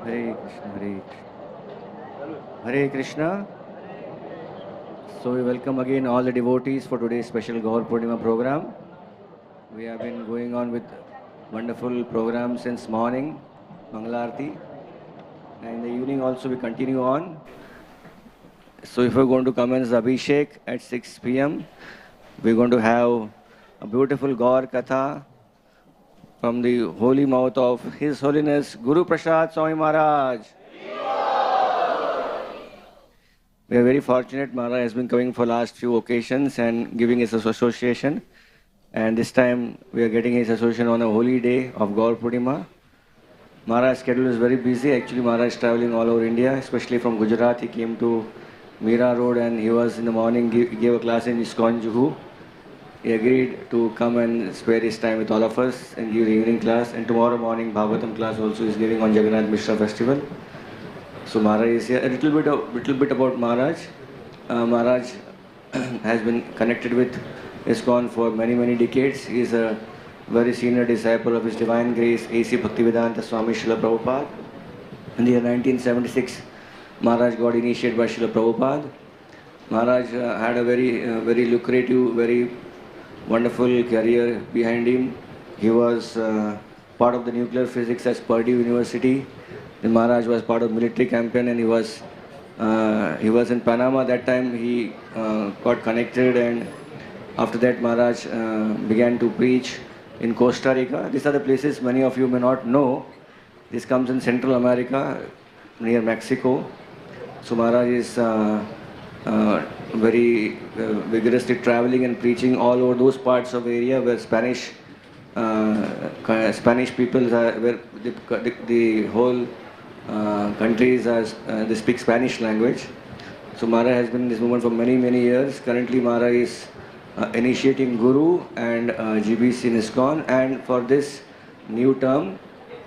Hare Krishna, Hare Hare Krishna. So we welcome again all the devotees for today's special Gaur Purnima program. We have been going on with wonderful programs since morning, Mangalarti, and in the evening also we continue on. So if we're going to commence the Abhishek at 6 p.m., we're going to have a beautiful Gaur Katha from the holy mouth of His Holiness Guruprasad Swami Maharaj. We are very fortunate. Maharaj has been coming for last few occasions and giving his association. And this time we are getting his association on a holy day of Gaur Purnima. Maharaj's schedule is very busy. Actually, Maharaj is traveling all over India, especially from Gujarat. He came to Mira Road and he was in the morning, gave a class in ISKCON Juhu. He agreed to come and spare his time with all of us and give the evening class. And tomorrow morning, Bhagavatam class also is giving on Jagannath Mishra festival. So Maharaj is here. A little bit about Maharaj. Maharaj has been connected with ISKCON for many decades. He is a very senior disciple of His Divine Grace, A.C. Bhaktivedanta Swami Srila Prabhupada. In the year 1976, Maharaj got initiated by Srila Prabhupada. Maharaj had a very lucrative, very wonderful career behind him. He was part of the nuclear physics at Purdue University. Then Maharaj was part of military campaign and he was in Panama. That time he got connected, and after that Maharaj began to preach in Costa Rica. These are the places many of you may not know. This comes in Central America near Mexico. So Maharaj is very vigorously traveling and preaching all over those parts of area where Spanish people are, where the whole countries they speak Spanish language. So Maharaj has been in this movement for many years. Currently Maharaj is initiating Guru and GBC in ISKCON, and for this new term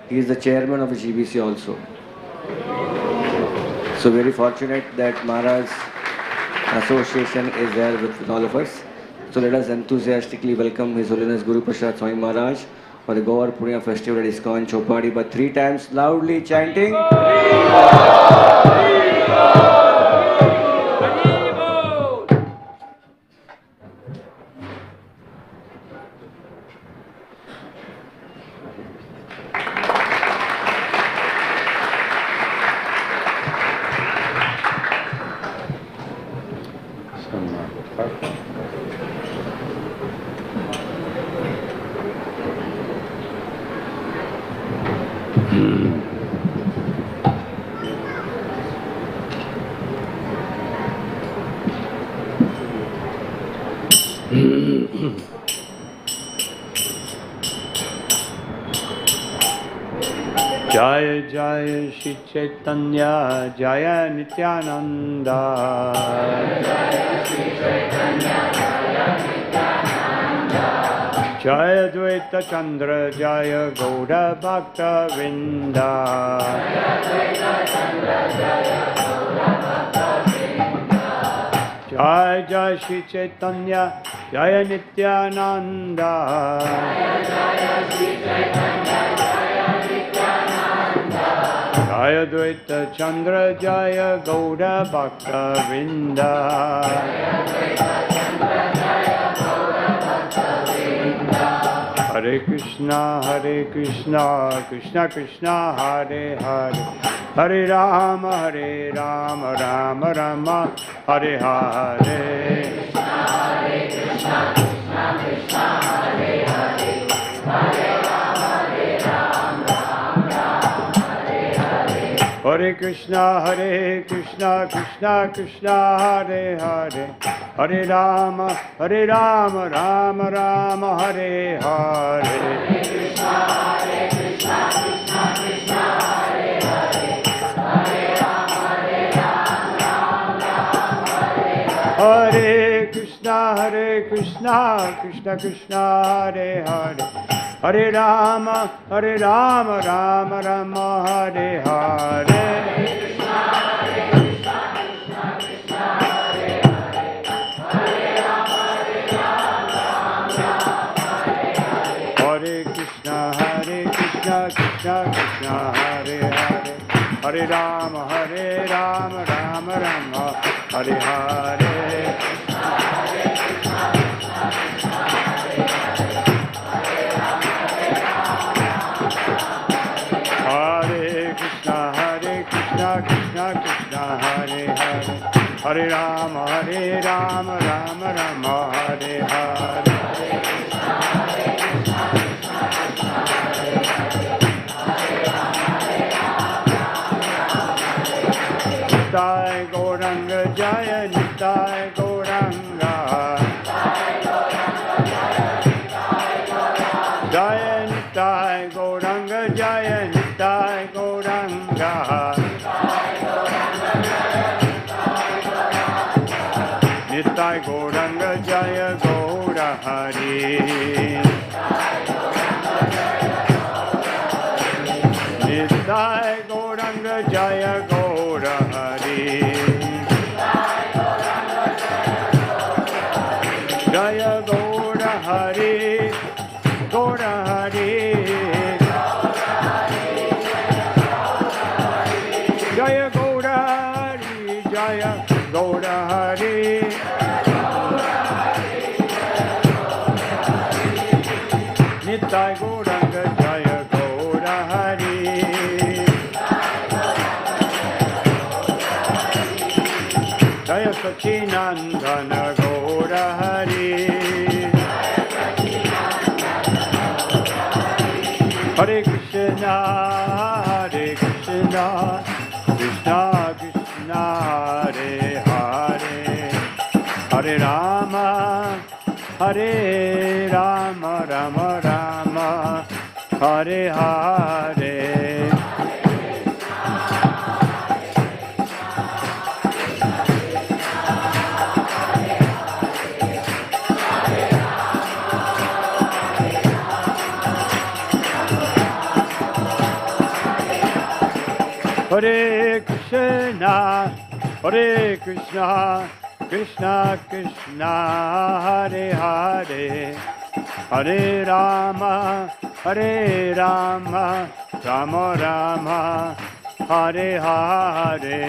he is the chairman of the GBC also. So very fortunate that Maharaj's association is there with all of us. So let us enthusiastically welcome His Holiness Guruprasad Swami Maharaj for the Gaur Purnima festival at ISKCON Chowpatty, but 3 times loudly chanting. Jaya Jaya Shri Chaitanya Jaya Nityananda. Jaya Advaita Chandra Jaya Gaura Bhakta Vrinda. Jaya Jaya Shri Chaitanya Jaya Nityananda. Jaya Advaita Chandra Jaya Gaura Bhakta Vrinda. Hare Krishna, Krishna Krishna, Hare Hare, Hare Rama, Rama Rama, Hare Hare. Hare Krishna, Krishna Krishna, Hare Hare, Hare Rama, Hare Krishna, Krishna Krishna, Hare Hare, Hare Rama, Rama Rama, Hare Hare. Hare Krishna, Krishna Krishna, Hare Hare, Hare Rama, Rama Hare Hare. Hare Krishna, Krishna Krishna, Hare Hare, Hare Rama, Rama Rama, Hare Hare. Hare Krishna, Krishna Krishna, Hare Hare, Hare Rama, Rama Rama, Hare Hare. Hare Krishna, Krishna Krishna, Hare Hare. Hare Rama, Rama Rama, Hare Hare. Nitai Gauranga Jaya, Nitai Gauranga. Jaya Nitai Gauranga, Jaya Nitai Gauranga. Nitai Gauranga Jaya Gaura Hari. Nitai Gauranga Jaya Gaura Hari. Jaya Gaura Hari, Gaura Hari. Jaya Gaura Hari, Jaya Gaura Hari. Nitai Gauranga Jaya Gaura Hari. Jaya Sachinandana Gaura Hari. Hare Krishna, Krishna Krishna, Hare Hare. Hare Rama, Rama Rama, Hare Hare. Hare Krishna, Krishna Krishna, Hare Hare. Hare Rama, Rama Rama, Hare Hare.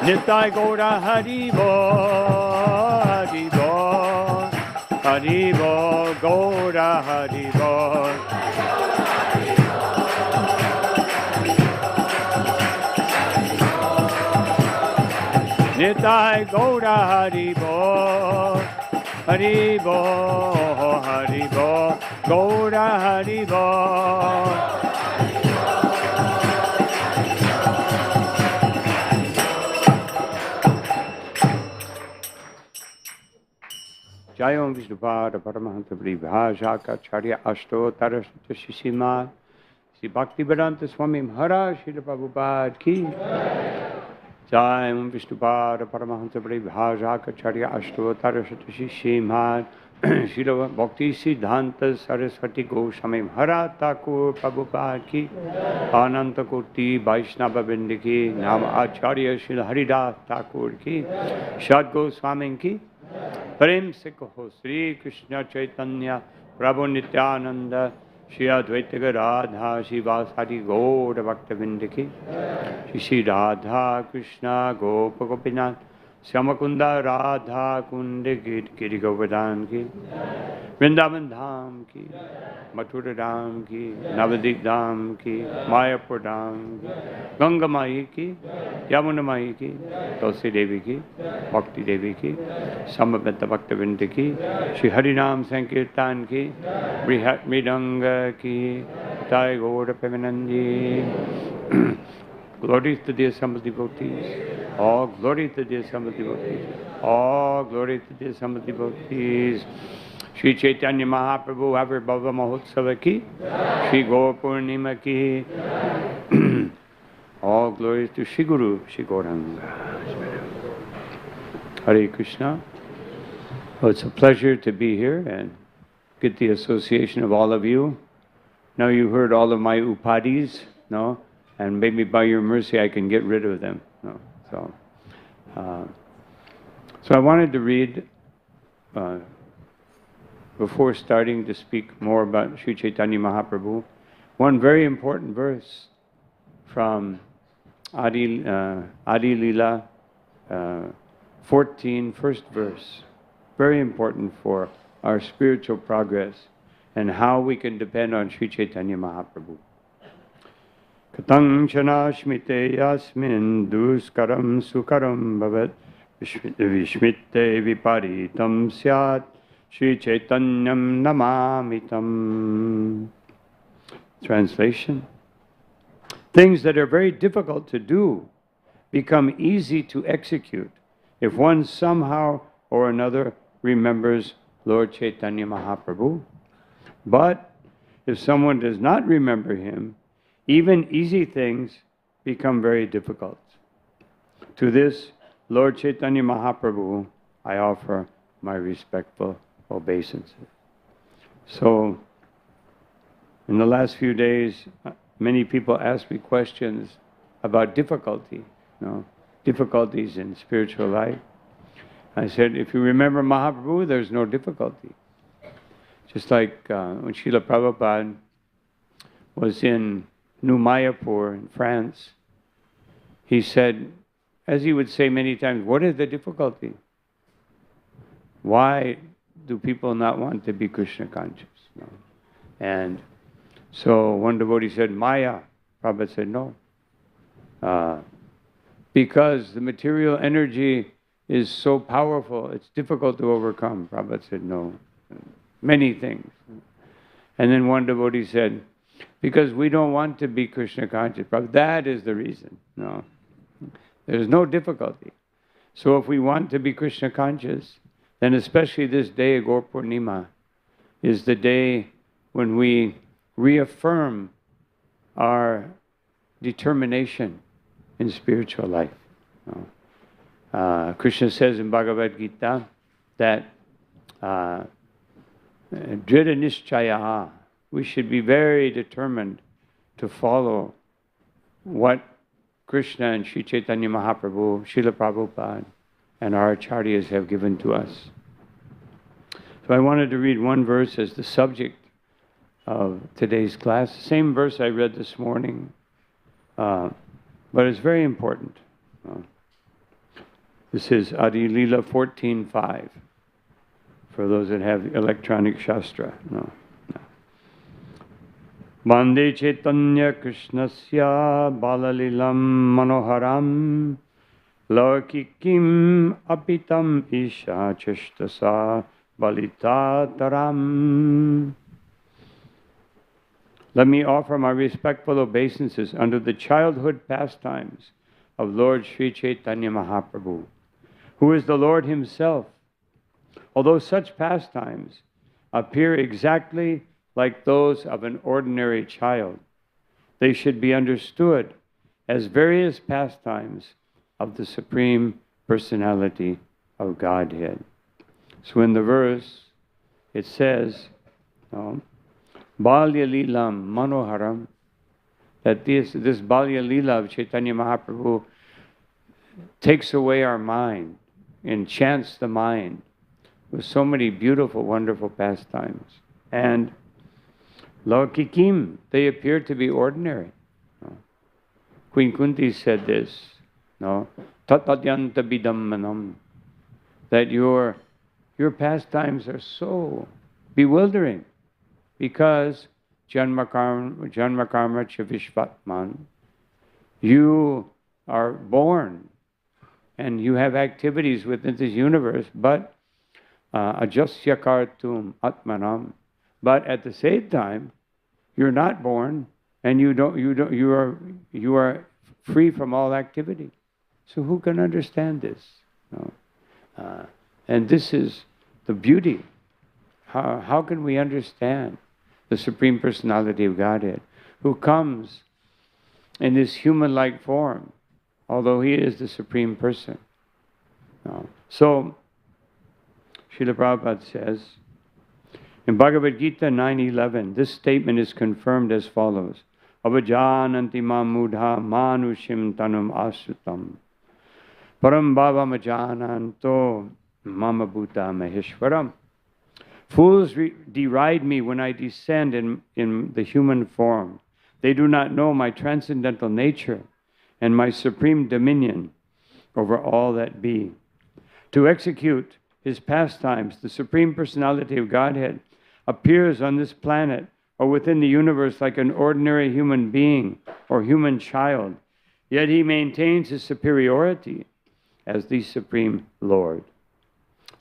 Nitai Gaura Haribo, Haribo, Haribo, Gaura Haribo. Nitai Gaura Haribo, Haribo, Haribo, Gaura Haribo. Jayom Vishnupada Paramahansa Bhagavatam Acharya Ashtottara Srimad Sri Bhaktivedanta Swami Maharaj Srila Prabhupada Ki Jayom Vishnupada Paramahansa Bhagavatam Acharya Ashtottara Srimad Srila Bhakti Siddhanta Saraswati Goswami Maharaj Thakur Prabhupada Ki Ananta Koti Vaishnava Vrinda Ki Nam Acharya Srila Haridas Thakur Ki Shad Goswami Ki Prem se kaho Sri Krishna Chaitanya Prabhu Nityananda Shri Advaita Radha Shri Vasari Gaura Bhaktavinda Ki Shri Radha Krishna Gopa Gopinath Shyamakunda Radha Kunde Giri Govardhan Ki Vrindavan Dham Ki Mathura Dham Ki Navadvipa Dham Ki Mayapur Dham Ki Ganga Mai Ki Yamuna Mai Ki Tulsi Devi Ki Bhakti Devi Ki Samaveta Bhaktavinda Ki Shri Harinam Sankirtan Ki Brihat Mridanga Ki Jai Gaura Premanandi. Glories to the assembled devotees. All glory to the assembled devotees. All glory to the assembled devotees. Shri Chaitanya Mahaprabhu Avirbhava Mahotsava Ki. Shri Gaur Purnima Ki. All glories to Shri Guru, Shri Gauranga. Hare Krishna. Well, it's a pleasure to be here and get the association of all of you. Now you heard all of my upadis, no? and maybe by your mercy I can get rid of them. No. So I wanted to read, before starting to speak more about Sri Chaitanya Mahaprabhu, one very important verse from Adi Lila 14, first verse. Very important for our spiritual progress and how we can depend on Sri Chaitanya Mahaprabhu. Katang chana shmite yasmin duskaram sukaram bhavat vishmite viparitam syat Sri Chaitanyam namamitam. Translation: things that are very difficult to do become easy to execute if one somehow or another remembers Lord Chaitanya Mahaprabhu. But if someone does not remember him, even easy things become very difficult. To this, Lord Chaitanya Mahaprabhu, I offer my respectful obeisances. So, in the last few days, many people ask me questions about difficulty, difficulties in spiritual life. I said, if you remember Mahaprabhu, there's no difficulty. Just like when Srila Prabhupada was in New Mayapur in France, he said, as he would say many times, what is the difficulty? Why do people not want to be Krishna conscious? And so one devotee said, Maya. Prabhupada said, no. Because the material energy is so powerful, it's difficult to overcome. Prabhupada said, no. Many things. And then one devotee said, because we don't want to be Krishna conscious. Prabhupada, that is the reason. No. There's no difficulty. So if we want to be Krishna conscious, then especially this day, Gaur Purnima, is the day when we reaffirm our determination in spiritual life. Krishna says in Bhagavad Gita that Drida Nishchaya, we should be very determined to follow what Krishna and Sri Chaitanya Mahaprabhu, Srila Prabhupada, and our acharyas have given to us. So I wanted to read one verse as the subject of today's class. The same verse I read this morning, but it's very important. This is Adi Lila 14.5, for those that have electronic shastra. Bande Chaitanya Krishnasya Balalilam Manoharam Laukikim Apitam Isha Cheshtasa Balita. Let me offer my respectful obeisances under the childhood pastimes of Lord Sri Chaitanya Mahaprabhu, who is the Lord himself. Although such pastimes appear exactly like those of an ordinary child, they should be understood as various pastimes of the Supreme Personality of Godhead. So in the verse, it says, Balya Lilam Manoharam, that this Balya Lila of Chaitanya Mahaprabhu takes away our mind, enchants the mind with so many beautiful, wonderful pastimes. And Laukikim, they appear to be ordinary. Queen Kunti said this, Tatadyanta bidam manam, that your pastimes are so bewildering because Janma karma chavishvatman, you are born and you have activities within this universe, but ajasya kartum atmanam, but at the same time, you're not born and you are free from all activity. So who can understand this? And this is the beauty. How can we understand the Supreme Personality of Godhead, who comes in this human-like form, although he is the Supreme Person? So, Srila Prabhupada says, in Bhagavad Gita 9:11, this statement is confirmed as follows. avajananti mam mudha manushim tanum asutam. Param bhavam ajananto mama bhuta maheshwaram. Fools deride me when I descend in the human form. They do not know my transcendental nature and my supreme dominion over all that be. To execute his pastimes, the Supreme Personality of Godhead appears on this planet or within the universe like an ordinary human being or human child, yet he maintains his superiority as the Supreme Lord.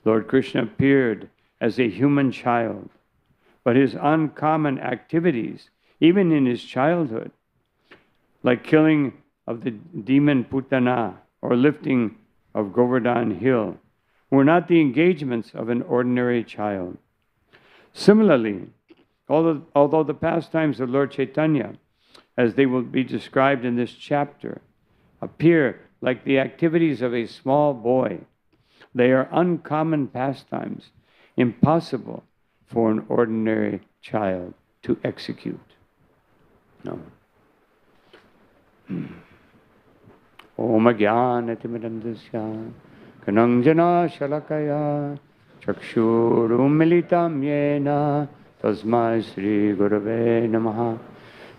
Lord Krishna appeared as a human child, but his uncommon activities, even in his childhood, like killing of the demon Putana or lifting of Govardhan Hill, were not the engagements of an ordinary child. Similarly, although the pastimes of Lord Chaitanya, as they will be described in this chapter, appear like the activities of a small boy, they are uncommon pastimes, impossible for an ordinary child to execute. No. Om Ajnanatimidandasya Kananjana Shalakaya Chakshurum Militam Yena Tasmai Sri Gurave Namaha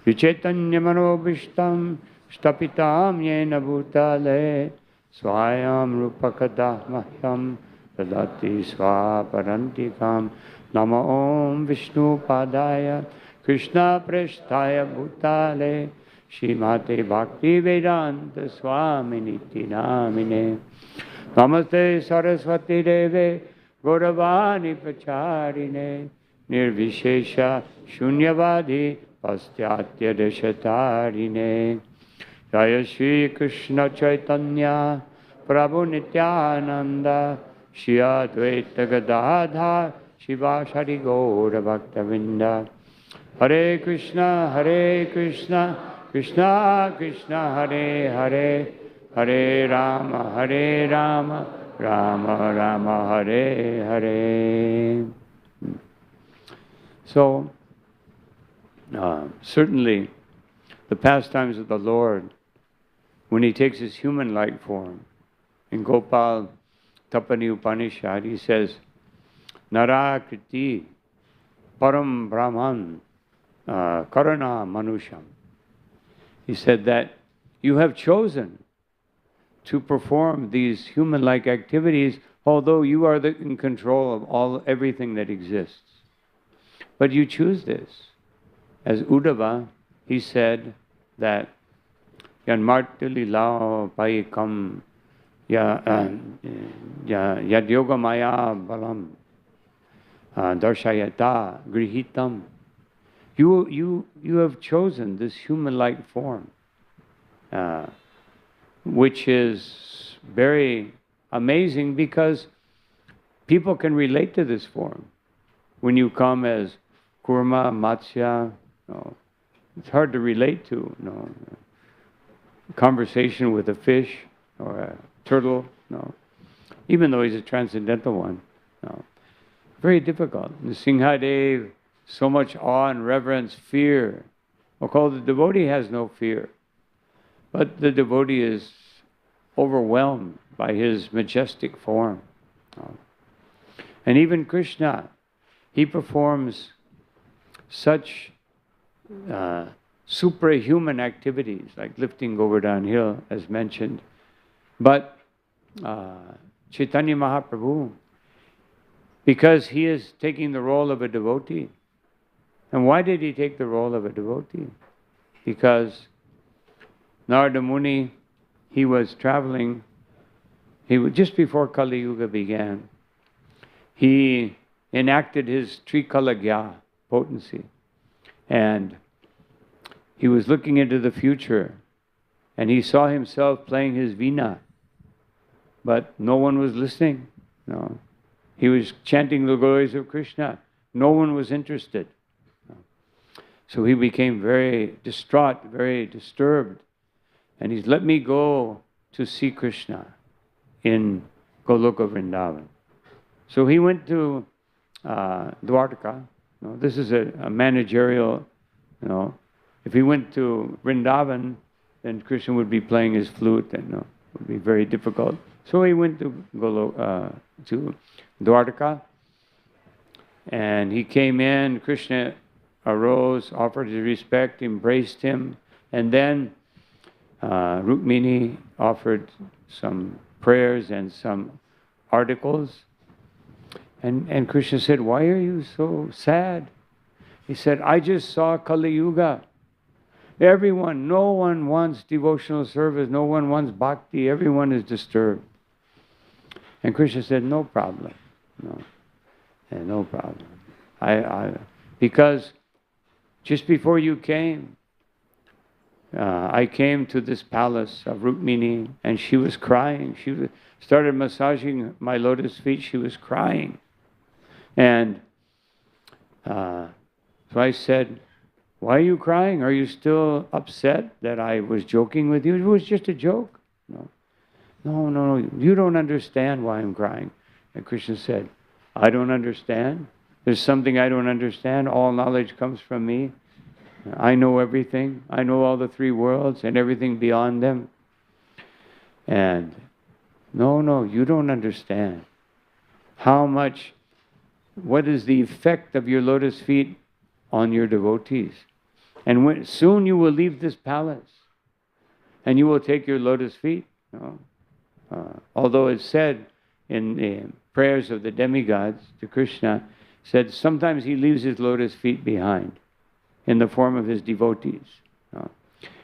Vichaitanya Manobishtam Shtapitam Yena Bhutale Swayam Rupakadah Mahyam Tadati Swaparantikam Nama Om Vishnu Padaya Krishna Presthaya Bhutale Shrimate Bhakti Vedanta Swami Niti Namine Namaste Saraswati Deve Gauravani Pacharine Nirvishesha Shunyavadi Pastyatya Deshatarine Jaya Shri Krishna Chaitanya Prabhu Nityananda Shri Advaita Gadadhar Shivashari Gaura Bhaktavinda Hare Krishna Krishna Krishna Hare Hare Hare Rama Rama Rama Hare Hare. So, certainly the pastimes of the Lord, when he takes his human-like form, in Gopal Tapani Upanishad, he says, Narakriti Param Brahman Karana Manusham. He said that you have chosen to perform these human-like activities, although you are in control of everything that exists. But you choose this. As Uddhava, he said that Yanmartili lao paikam yad yoga maya balam darshayata grihitam. You have chosen this human-like form, which is very amazing because people can relate to this form. When you come as Kurma, Matsya, it's hard to relate to. Conversation with a fish or a turtle, even though he's a transcendental one. Very difficult. Nrsimhadev, so much awe and reverence, fear. The devotee has no fear, but the devotee is overwhelmed by his majestic form. And even Krishna, he performs such superhuman activities, like lifting Govardhan Hill, as mentioned. But Chaitanya Mahaprabhu, because he is taking the role of a devotee. And why did he take the role of a devotee? Because Narada Muni, he was traveling, just before Kali Yuga began, he enacted his Trikalagya potency. And he was looking into the future, and he saw himself playing his veena, but no one was listening. He was chanting the glories of Krishna. No one was interested. So he became very distraught, very disturbed. And he's, let me go to see Krishna in Goloka Vrindavan. So he went to Dwarka. This is a managerial, if he went to Vrindavan, then Krishna would be playing his flute, and it would be very difficult. So he went to Dwarka, and he came in. Krishna arose, offered his respect, embraced him, and then Rukmini offered some prayers and some articles. And Krishna said, "Why are you so sad?" He said, "I just saw Kali Yuga. No one wants devotional service, no one wants bhakti, everyone is disturbed." And Krishna said, "No problem, no problem. Because just before you came, I came to this palace of Rukmini, and she was crying. She started massaging my lotus feet. She was crying. And so I said, 'Why are you crying? Are you still upset that I was joking with you?' 'It was just a joke.' 'No, you don't understand why I'm crying.' And Krishna said, 'I don't understand. There's something I don't understand. All knowledge comes from me. I know everything. I know all the three worlds and everything beyond them. And no, you don't understand what is the effect of your lotus feet on your devotees. And soon you will leave this palace and you will take your lotus feet. Although it's said in the prayers of the demigods to Krishna, said sometimes he leaves his lotus feet behind in the form of his devotees.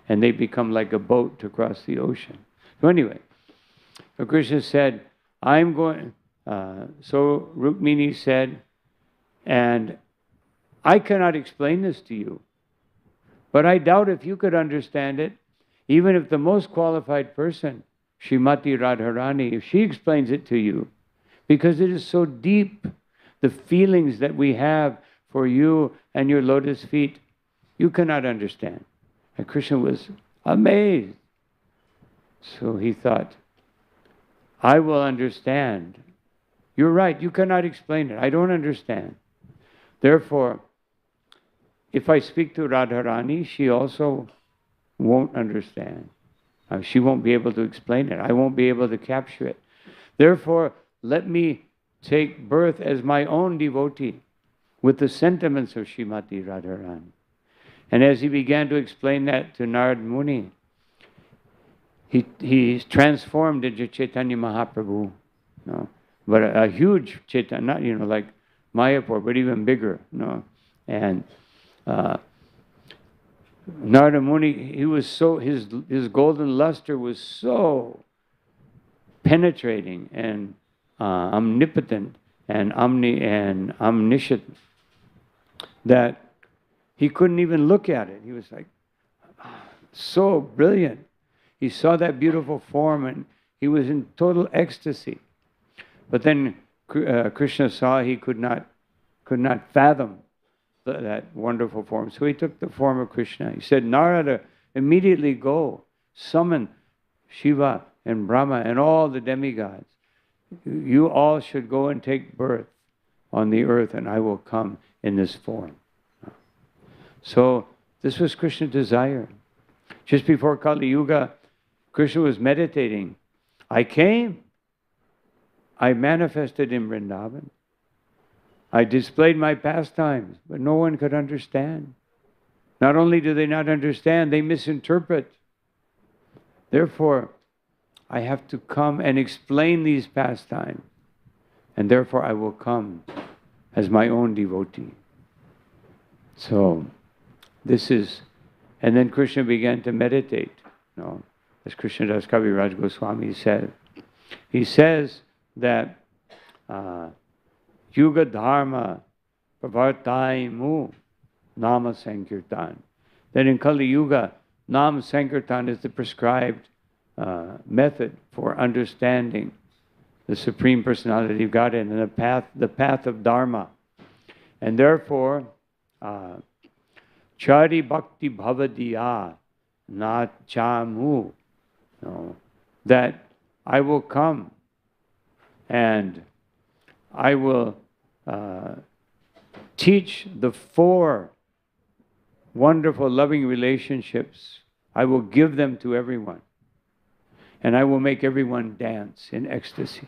And they become like a boat to cross the ocean. So anyway, so Krishna said, I'm going... so Rukmini said, and I cannot explain this to you, but I doubt if you could understand it, even if the most qualified person, Srimati Radharani, if she explains it to you, because it is so deep, the feelings that we have for you and your lotus feet, you cannot understand. And Krishna was amazed. So he thought, I will understand. You're right, you cannot explain it. I don't understand. Therefore, if I speak to Radharani, she also won't understand. She won't be able to explain it. I won't be able to capture it. Therefore, let me take birth as my own devotee with the sentiments of Srimati Radharani. And as he began to explain that to Narad Muni, he transformed into Chaitanya Mahaprabhu. But a huge Chaitanya, not like Mayapur, but even bigger. And Narada Muni, he was so, his golden luster was so penetrating and omnipotent and omniscient that he couldn't even look at it. He was like, so brilliant. He saw that beautiful form and he was in total ecstasy. But then Krishna saw he could not fathom that wonderful form. So he took the form of Krishna. He said, Narada, immediately go, summon Shiva and Brahma and all the demigods. You all should go and take birth on the earth and I will come in this form. So this was Krishna's desire. Just before Kali Yuga, Krishna was meditating. I came. I manifested in Vrindavan. I displayed my pastimes, but no one could understand. Not only do they not understand, they misinterpret. Therefore, I have to come and explain these pastimes. And therefore, I will come as my own devotee. So, this is... And then Krishna began to meditate. As Krishnadas Kaviraj Goswami said. He says that Yuga Dharma Pravartaimu Nama Sankirtan. That in Kali Yuga, Nama Sankirtan is the prescribed method for understanding the Supreme Personality of Godhead and the path of Dharma. And therefore, Chari Bhakti Bhavadiya Na Chamu. That I will come and I will teach the four wonderful, loving relationships. I will give them to everyone. And I will make everyone dance in ecstasy.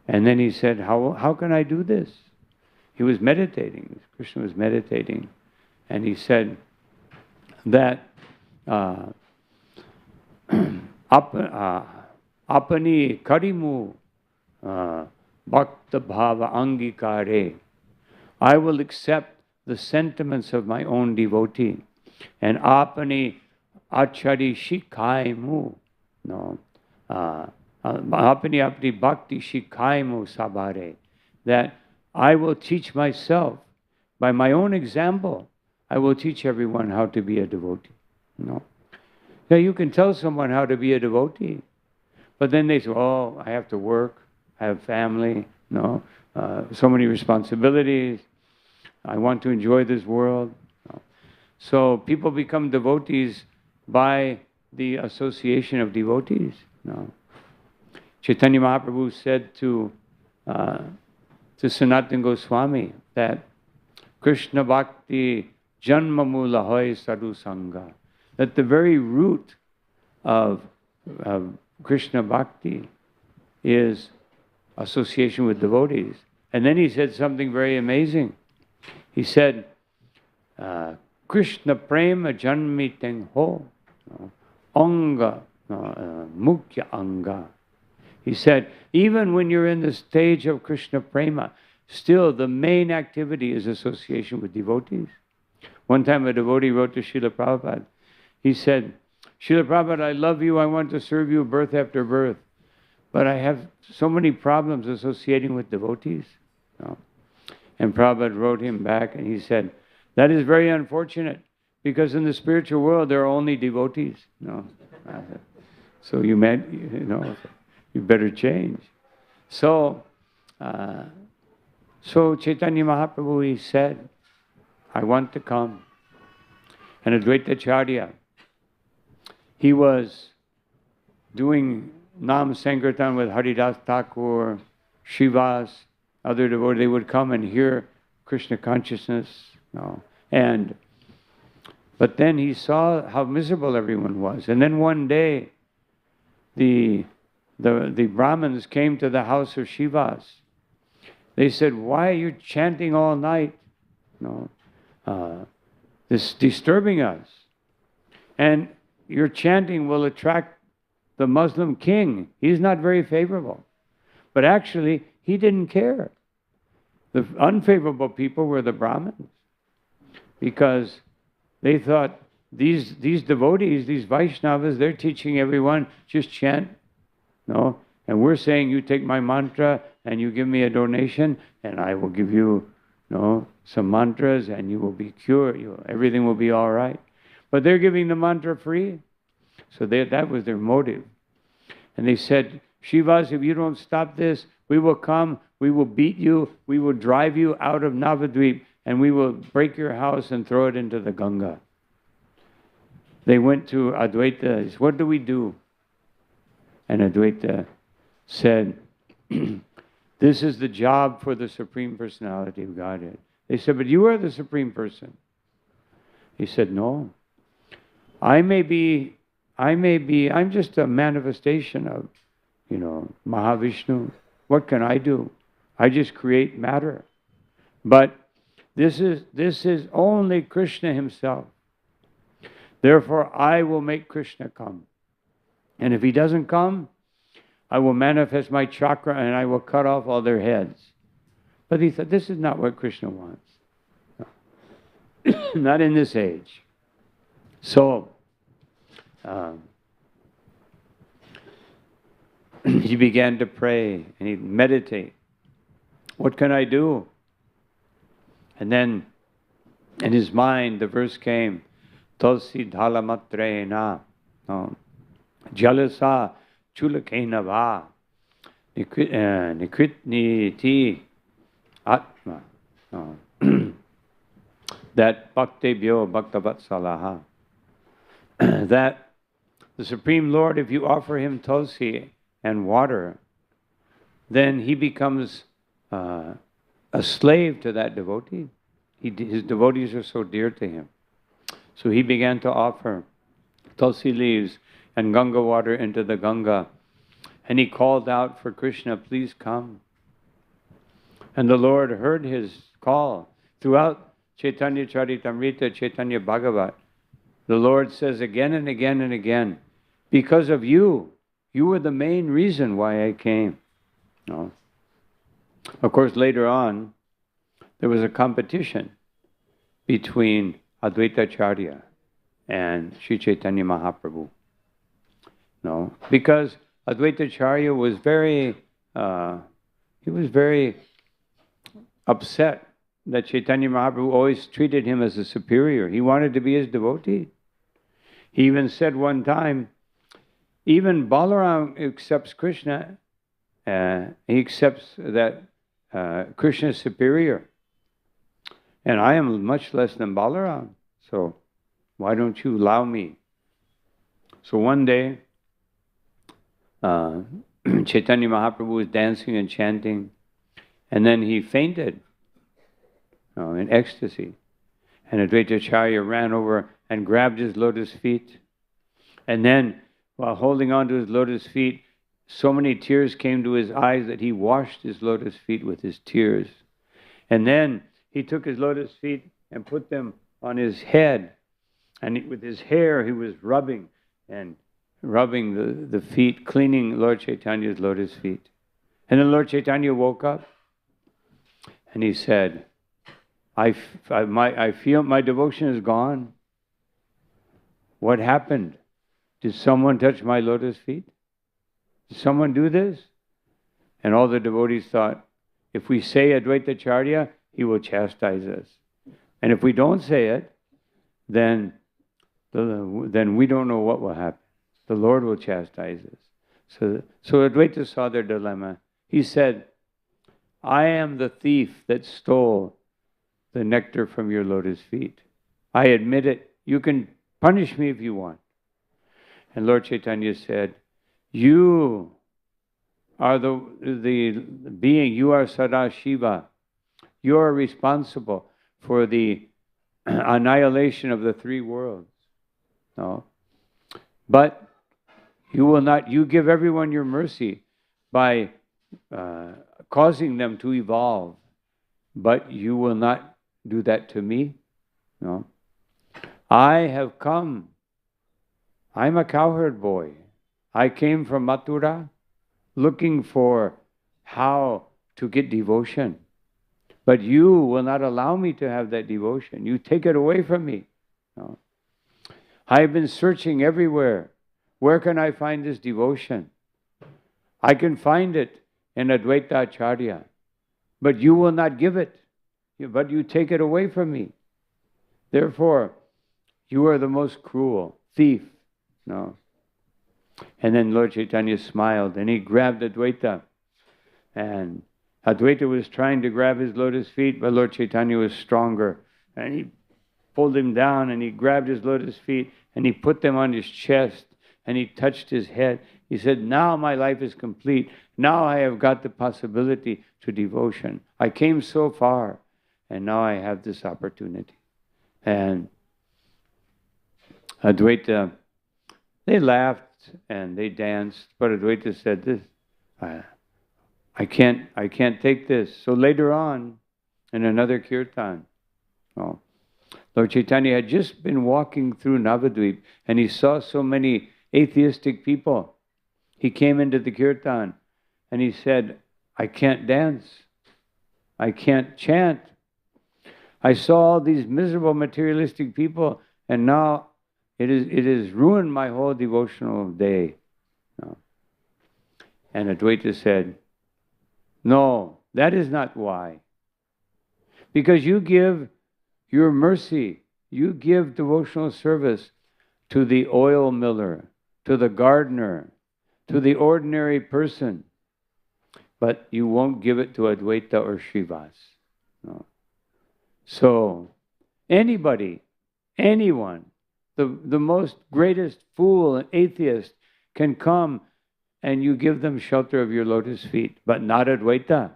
And then he said, how can I do this? He was meditating. Krishna was meditating. And he said that apani karimu bhakta bhava angikare. I will accept the sentiments of my own devotee. And apani achari shikaimu. No. Apani apni bhakti shikaimu sabare. That I will teach myself by my own example. I will teach everyone how to be a devotee. No. Now you can tell someone how to be a devotee, but then they say, "Oh, I have to work. I have family. No, so many responsibilities. I want to enjoy this world." No. So people become devotees by the association of devotees. No. Chaitanya Mahaprabhu said to Sanatana Goswami that Krishna Bhakti Janma Mula Hoy Sadhu Sangha, that the very root of Krishna Bhakti is association with devotees. And then he said something very amazing. He said, Krishna Prema Janmi Teng Ho, Anga, Mukhya Anga. He said, even when you're in the stage of Krishna Prema, still the main activity is association with devotees. One time a devotee wrote to Srila Prabhupada. He said, Srila Prabhupada, I love you, I want to serve you birth after birth, but I have so many problems associating with devotees. No. And Prabhupada wrote him back and he said, that is very unfortunate, because in the spiritual world there are only devotees. No. So you better change. So Chaitanya Mahaprabhu, he said, I want to come. And Advaita Acharya, he was doing Nam Sankirtan with Haridas Thakur, Shivas, other devotees. They would come and hear Krishna consciousness. No. But then he saw how miserable everyone was. And then one day, the Brahmins came to the house of Shivas. They said, why are you chanting all night? No, this is disturbing us. And your chanting will attract the Muslim king. He's not very favorable. But actually, he didn't care. The unfavorable people were the Brahmins, because they thought these devotees, these Vaishnavas, they're teaching everyone, just chant. No? And we're saying, you take my mantra and you give me a donation and I will give you, some mantras and you will be cured. Everything will be all right. But they're giving the mantra free. So that was their motive. And they said, Shivas, if you don't stop this, we will come, we will beat you, we will drive you out of Navadvipa, and we will break your house and throw it into the Ganga. They went to Advaita. He said, what do we do? And Advaita said, this is the job for the Supreme Personality of Godhead. They said, but you are the Supreme Person. He said, no. I'm just a manifestation of, Mahavishnu. What can I do? I just create matter. But this is only Krishna himself. Therefore, I will make Krishna come. And if he doesn't come, I will manifest my chakra and I will cut off all their heads. But he thought, this is not what Krishna wants. No. Not in this age. So, he began to pray and he'd meditate. What can I do? And then, in his mind, the verse came, Tulsi dhalamatre na, jalasa chulakena va, nikritni ti atma, that bhaktebhyo bhaktavatsalaha, that the Supreme Lord, if you offer him tulsi and water, then he becomes a slave to that devotee. His devotees are so dear to him. So he began to offer tulsi leaves and Ganga water into the Ganga. And he called out for Krishna, please come. And the Lord heard his call. Throughout Chaitanya Charitamrita, Chaitanya Bhagavat, the Lord says again and again and again, because of you, you were the main reason why I came. No. Of course, later on, there was a competition between Advaita Acharya and Sri Chaitanya Mahaprabhu. No, because Advaita Acharya was very upset that Chaitanya Mahaprabhu always treated him as a superior. He wanted to be his devotee. He even said one time, even Balaram accepts Krishna. He accepts that Krishna is superior. And I am much less than Balaram. So why don't you allow me? So one day, Chaitanya Mahaprabhu was dancing and chanting. And then he fainted in ecstasy. And Advaita Acharya ran over and grabbed his lotus feet. And then, while holding on to his lotus feet, so many tears came to his eyes that he washed his lotus feet with his tears. And then he took his lotus feet and put them on his head. And with his hair, he was rubbing the feet, cleaning Lord Chaitanya's lotus feet. And then Lord Chaitanya woke up. And he said, I feel my devotion is gone. What happened? Did someone touch my lotus feet? Did someone do this? And all the devotees thought, if we say Advaita Acharya, he will chastise us. And if we don't say it, then we don't know what will happen. The Lord will chastise us. So Advaita saw their dilemma. He said, I am the thief that stole the nectar from your lotus feet. I admit it. You can punish me if you want. And Lord Chaitanya said, you are the being, you are Sada Shiva. You are responsible for the annihilation of the three worlds. No. But you will not, you give everyone your mercy by causing them to evolve. But you will not do that to me. No. I have come. I'm a cowherd boy. I came from Mathura looking for how to get devotion. But you will not allow me to have that devotion. You take it away from me. No. I've been searching everywhere. Where can I find this devotion? I can find it in Advaita Acharya. But you will not give it. But you take it away from me. Therefore, you are the most cruel thief. No. And then Lord Chaitanya smiled and he grabbed Advaita. And Advaita was trying to grab his lotus feet, but Lord Chaitanya was stronger. And he pulled him down and he grabbed his lotus feet and he put them on his chest and he touched his head. He said, now my life is complete. Now I have got the possibility to devotion. I came so far and now I have this opportunity. And Advaita, they laughed and they danced, but Advaita said this, I can't take this. So later on, in another Kirtan, Lord Chaitanya had just been walking through Navadvipa and he saw so many atheistic people. He came into the Kirtan and he said, I can't dance. I can't chant. I saw all these miserable materialistic people and now it has ruined my whole devotional day. No. And Advaita said, no, that is not why. Because you give your mercy, you give devotional service to the oil miller, to the gardener, to the ordinary person, but you won't give it to Advaita or Srivas. No. So, anybody, anyone, the most greatest fool and atheist can come and you give them shelter of your lotus feet, but not Advaita.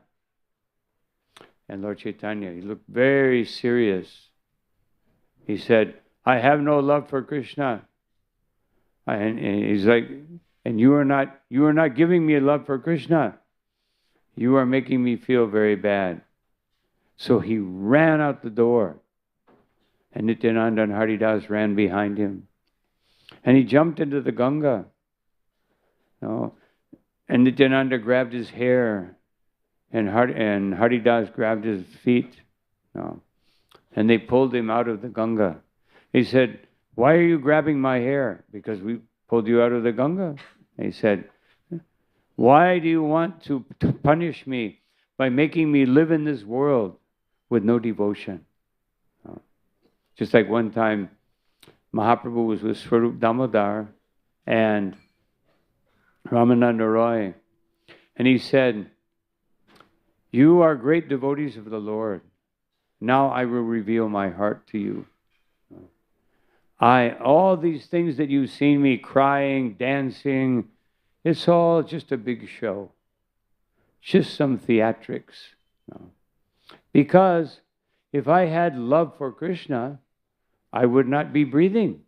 And Lord Chaitanya, he looked very serious. He said, I have no love for Krishna. And he's like, and you are not giving me a love for Krishna. You are making me feel very bad. So he ran out the door. And Nityananda and Haridas ran behind him. And he jumped into the Ganga. And Nityananda grabbed his hair. And Haridas grabbed his feet. And they pulled him out of the Ganga. He said, why are you grabbing my hair? Because we pulled you out of the Ganga. And he said, why do you want to punish me by making me live in this world with no devotion? Just like one time, Mahaprabhu was with Swarup Damodar and Ramananda Roy. And he said, you are great devotees of the Lord. Now I will reveal my heart to you. All these things that you've seen me crying, dancing, it's all just a big show. Just some theatrics. Because if I had love for Krishna, I would not be breathing.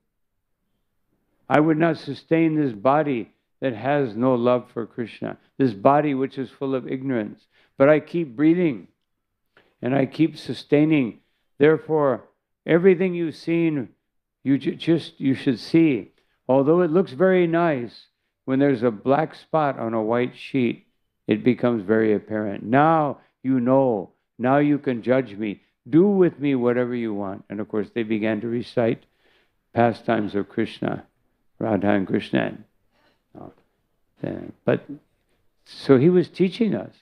I would not sustain this body that has no love for Krishna. This body which is full of ignorance. But I keep breathing. And I keep sustaining. Therefore, everything you've seen, you should see. Although it looks very nice, when there's a black spot on a white sheet, it becomes very apparent. Now you know. Now you can judge me. Do with me whatever you want. And of course, they began to recite pastimes of Krishna, Radha and Krishna. But so he was teaching us.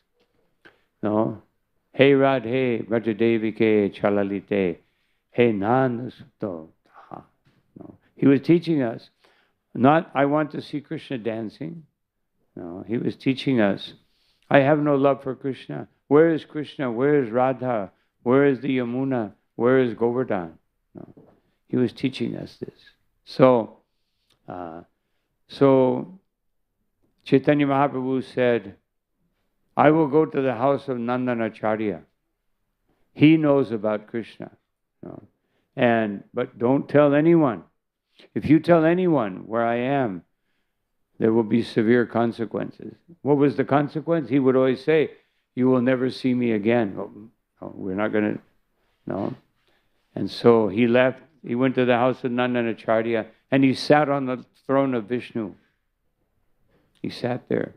Hey Radhe, Vrajadevike, Chalalite, Hey Nanda Sutto. He was teaching us, not I want to see Krishna dancing. No, he was teaching us, I have no love for Krishna. Where is Krishna? Where is Radha? Where is the Yamuna? Where is Govardhan? No. He was teaching us this. So Chaitanya Mahaprabhu said, I will go to the house of Advaita Acharya. He knows about Krishna. But don't tell anyone. If you tell anyone where I am, there will be severe consequences. What was the consequence? He would always say, you will never see me again. We're not going to, no. And so he left. He went to the house of Advaita Acharya and he sat on the throne of Vishnu. He sat there.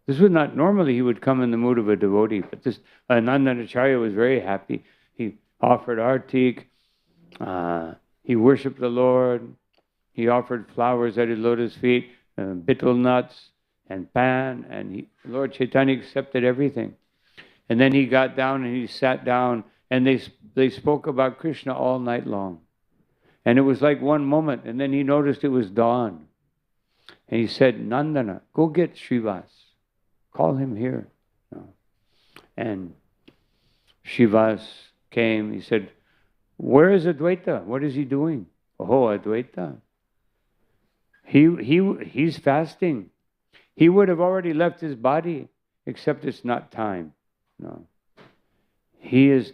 This was not, normally he would come in the mood of a devotee, but this Advaita Acharya was very happy. He offered artik, he worshipped the Lord, he offered flowers at his lotus feet, betel nuts and pan, and Lord Chaitanya accepted everything. And then he got down and he sat down and they spoke about Krishna all night long. And it was like one moment, and then he noticed it was dawn. And he said, Nandana, go get Srivas. Call him here. And Srivas came. He said, where is Advaita? What is he doing? Oh, Advaita. He's fasting. He would have already left his body, except it's not time. No. He is,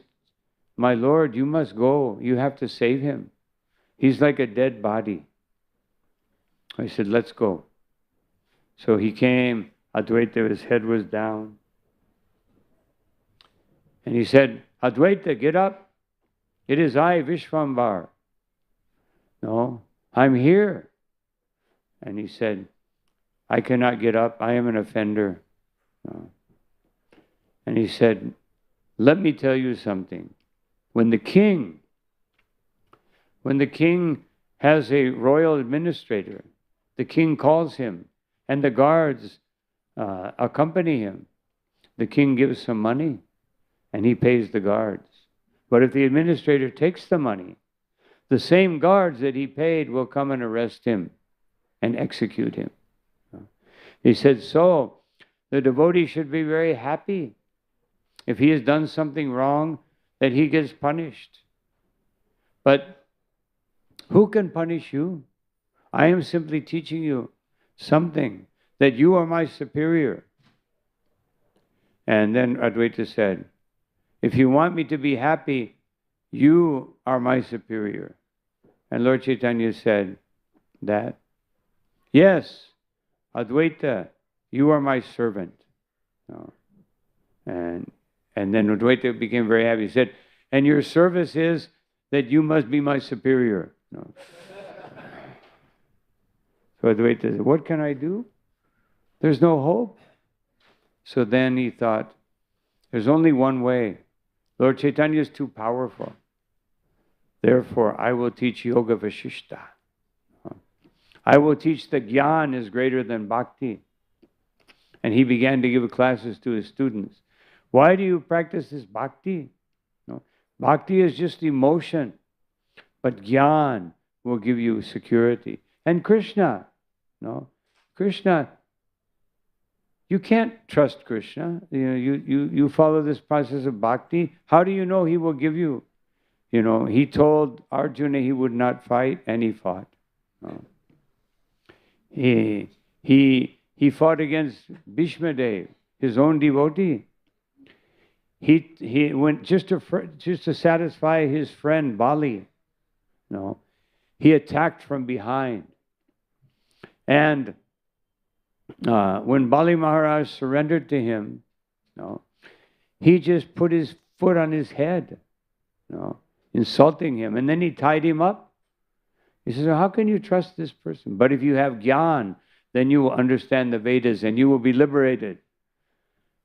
my Lord, you must go. You have to save him. He's like a dead body. I said, let's go. So he came. Advaita, his head was down. And he said, Advaita, get up. It is I, Vishvambar. No, I'm here. And he said, I cannot get up. I am an offender. No. And he said, let me tell you something. When the king has a royal administrator, the king calls him, and the guards accompany him. The king gives some money, and he pays the guards. But if the administrator takes the money, the same guards that he paid will come and arrest him and execute him. He said, so the devotee should be very happy if he has done something wrong, that he gets punished. But who can punish you? I am simply teaching you something, that you are my superior. And then Advaita said, if you want me to be happy, you are my superior. And Lord Chaitanya said that, yes, Advaita, you are my servant. No. And then Advaita became very happy. He said, and your service is that you must be my superior. No. So Advaita said, what can I do? There's no hope. So then he thought, there's only one way. Lord Chaitanya is too powerful. Therefore, I will teach Yoga Vashishta. I will teach that Gyan is greater than Bhakti. And he began to give classes to his students. Why do you practice this Bhakti? No. Bhakti is just emotion. But Gyan will give you security. And Krishna, no, Krishna, you can't trust Krishna. You follow this process of Bhakti. How do you know he will give you? He told Arjuna he would not fight, and he fought. No. He fought against Bhishma Dev, his own devotee. He went just to satisfy his friend Bali. No, he attacked from behind. And when Bali Maharaj surrendered to him, no, he just put his foot on his head, no, insulting him, and then he tied him up. He says, how can you trust this person? But if you have Gyan, then you will understand the Vedas and you will be liberated.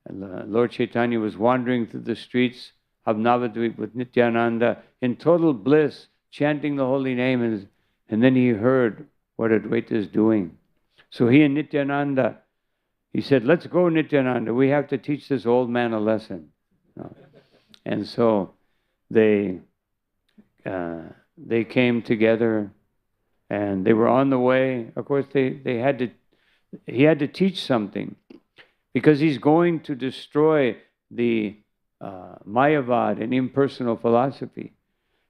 And Lord Chaitanya was wandering through the streets of Navadvipa with Nityananda in total bliss, chanting the holy name, and then he heard what Advaita is doing. So he and Nityananda, he said, let's go, Nityananda, we have to teach this old man a lesson. And so they came together. And they were on the way. Of course, he had to teach something, because he's going to destroy the Mayavad and impersonal philosophy.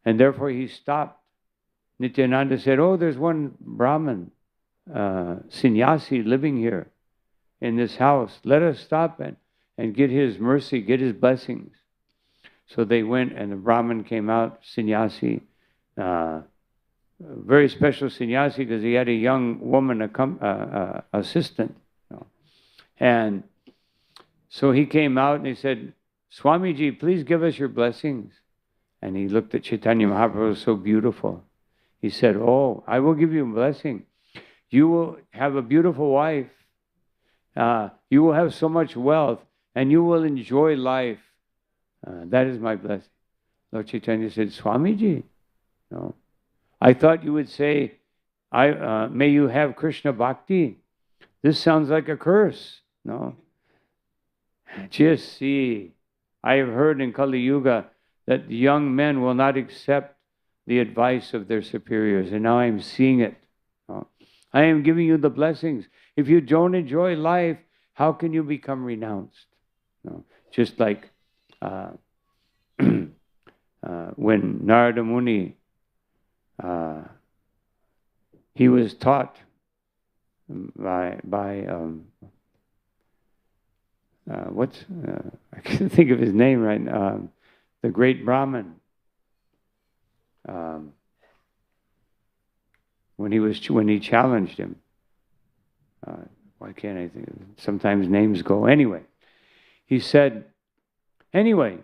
And therefore he stopped. Nityananda said, oh, there's one Brahmin, sannyasi living here in this house. Let us stop and get his mercy, get his blessings. So they went, and the Brahmin came out, sannyasi, very special sannyasi, because he had a young woman assistant. And so he came out and he said, Swamiji, please give us your blessings. And he looked at Chaitanya Mahaprabhu, so beautiful. He said, oh, I will give you a blessing. You will have a beautiful wife. You will have so much wealth, and you will enjoy life. That is my blessing. Lord Chaitanya said, Swamiji, no. I thought you would say, may you have Krishna Bhakti. This sounds like a curse. No. Just see, I have heard in Kali Yuga that young men will not accept the advice of their superiors, and now I'm seeing it. No. I am giving you the blessings. If you don't enjoy life, how can you become renounced? No. Just like when Narada Muni, he was taught by I can't think of his name right now, the great Brahmin. When he challenged him, why can't I think of it? Sometimes names go. Anyway, he said, anyway,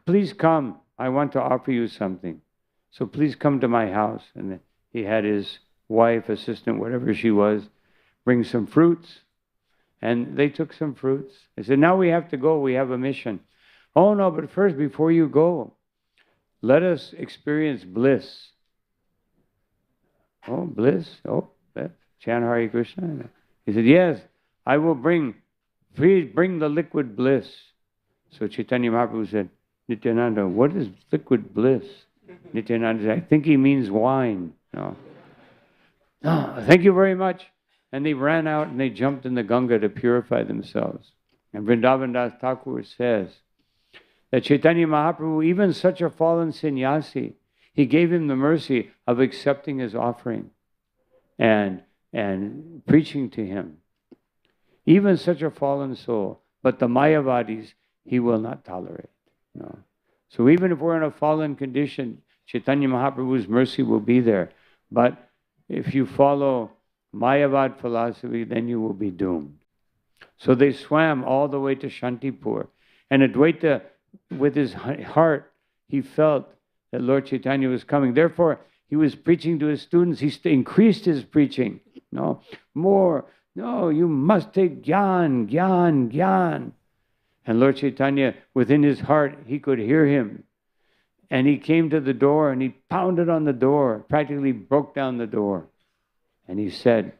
please come. I want to offer you something. So please come to my house. And he had his wife, assistant, whatever she was, bring some fruits. And they took some fruits. I said, now we have to go. We have a mission. Oh, no, but first, before you go, let us experience bliss. Oh, bliss? Oh, chant Hare Krishna. He said, yes, I will please bring the liquid bliss. So Chaitanya Mahaprabhu said, Nityananda, what is liquid bliss? Nityananda said, I think he means wine. No. No, thank you very much. And they ran out and they jumped in the Ganga to purify themselves. And Vrindavan Das Thakur says that Chaitanya Mahaprabhu, even such a fallen sannyasi, he gave him the mercy of accepting his offering and preaching to him. Even such a fallen soul, but the Mayavadis, he will not tolerate. No. So even if we're in a fallen condition, Chaitanya Mahaprabhu's mercy will be there. But if you follow Mayavad philosophy, then you will be doomed. So they swam all the way to Shantipur. And Advaita, with his heart, he felt that Lord Chaitanya was coming. Therefore, he was preaching to his students. He increased his preaching. No, more. No, you must take Gyan, Gyan, Gyan. And Lord Chaitanya, within his heart, he could hear him. And he came to the door and he pounded on the door, practically broke down the door. And he said,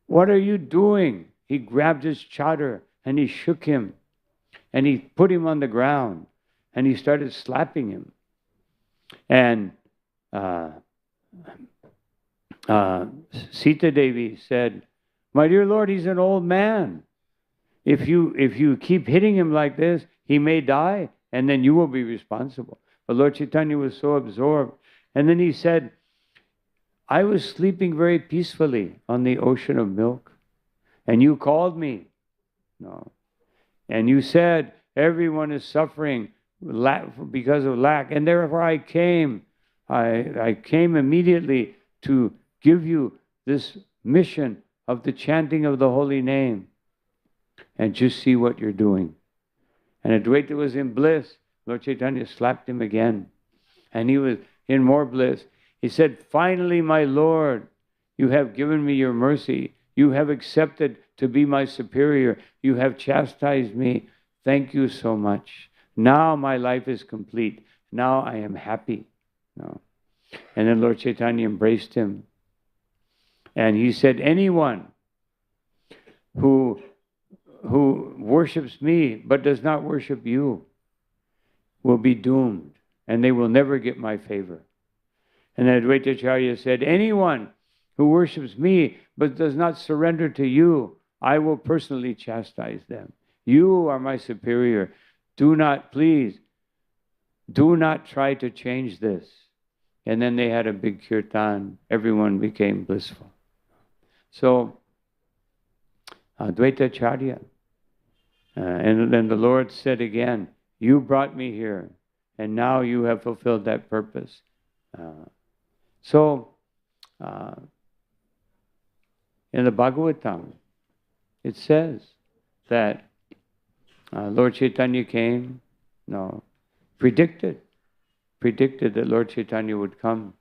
"What are you doing?" He grabbed his chadar and he shook him. And he put him on the ground. And he started slapping him. And Sita Devi said, "My dear Lord, he's an old man. If you keep hitting him like this, he may die, and then you will be responsible." But Lord Chaitanya was so absorbed. And then he said, "I was sleeping very peacefully on the ocean of milk, and you called me. No. And you said, everyone is suffering because of lack, and therefore I came. I came immediately to give you this mission of the chanting of the holy name. And just see what you're doing." And Advaita was in bliss. Lord Chaitanya slapped him again. And he was in more bliss. He said, "Finally, my Lord, you have given me your mercy. You have accepted to be my superior. You have chastised me. Thank you so much. Now my life is complete. Now I am happy." No. And then Lord Chaitanya embraced him. And he said, "Anyone who worships me but does not worship you will be doomed, and they will never get my favor." And then Advaita Acharya said, "Anyone who worships me but does not surrender to you, I will personally chastise them. You are my superior. Do not, please, do not try to change this." And then they had a big kirtan. Everyone became blissful. So, Advaita Acharya. And then the Lord said again, "You brought me here, and now you have fulfilled that purpose." In the Bhagavatam, it says that Lord Chaitanya came, predicted that Lord Chaitanya would come.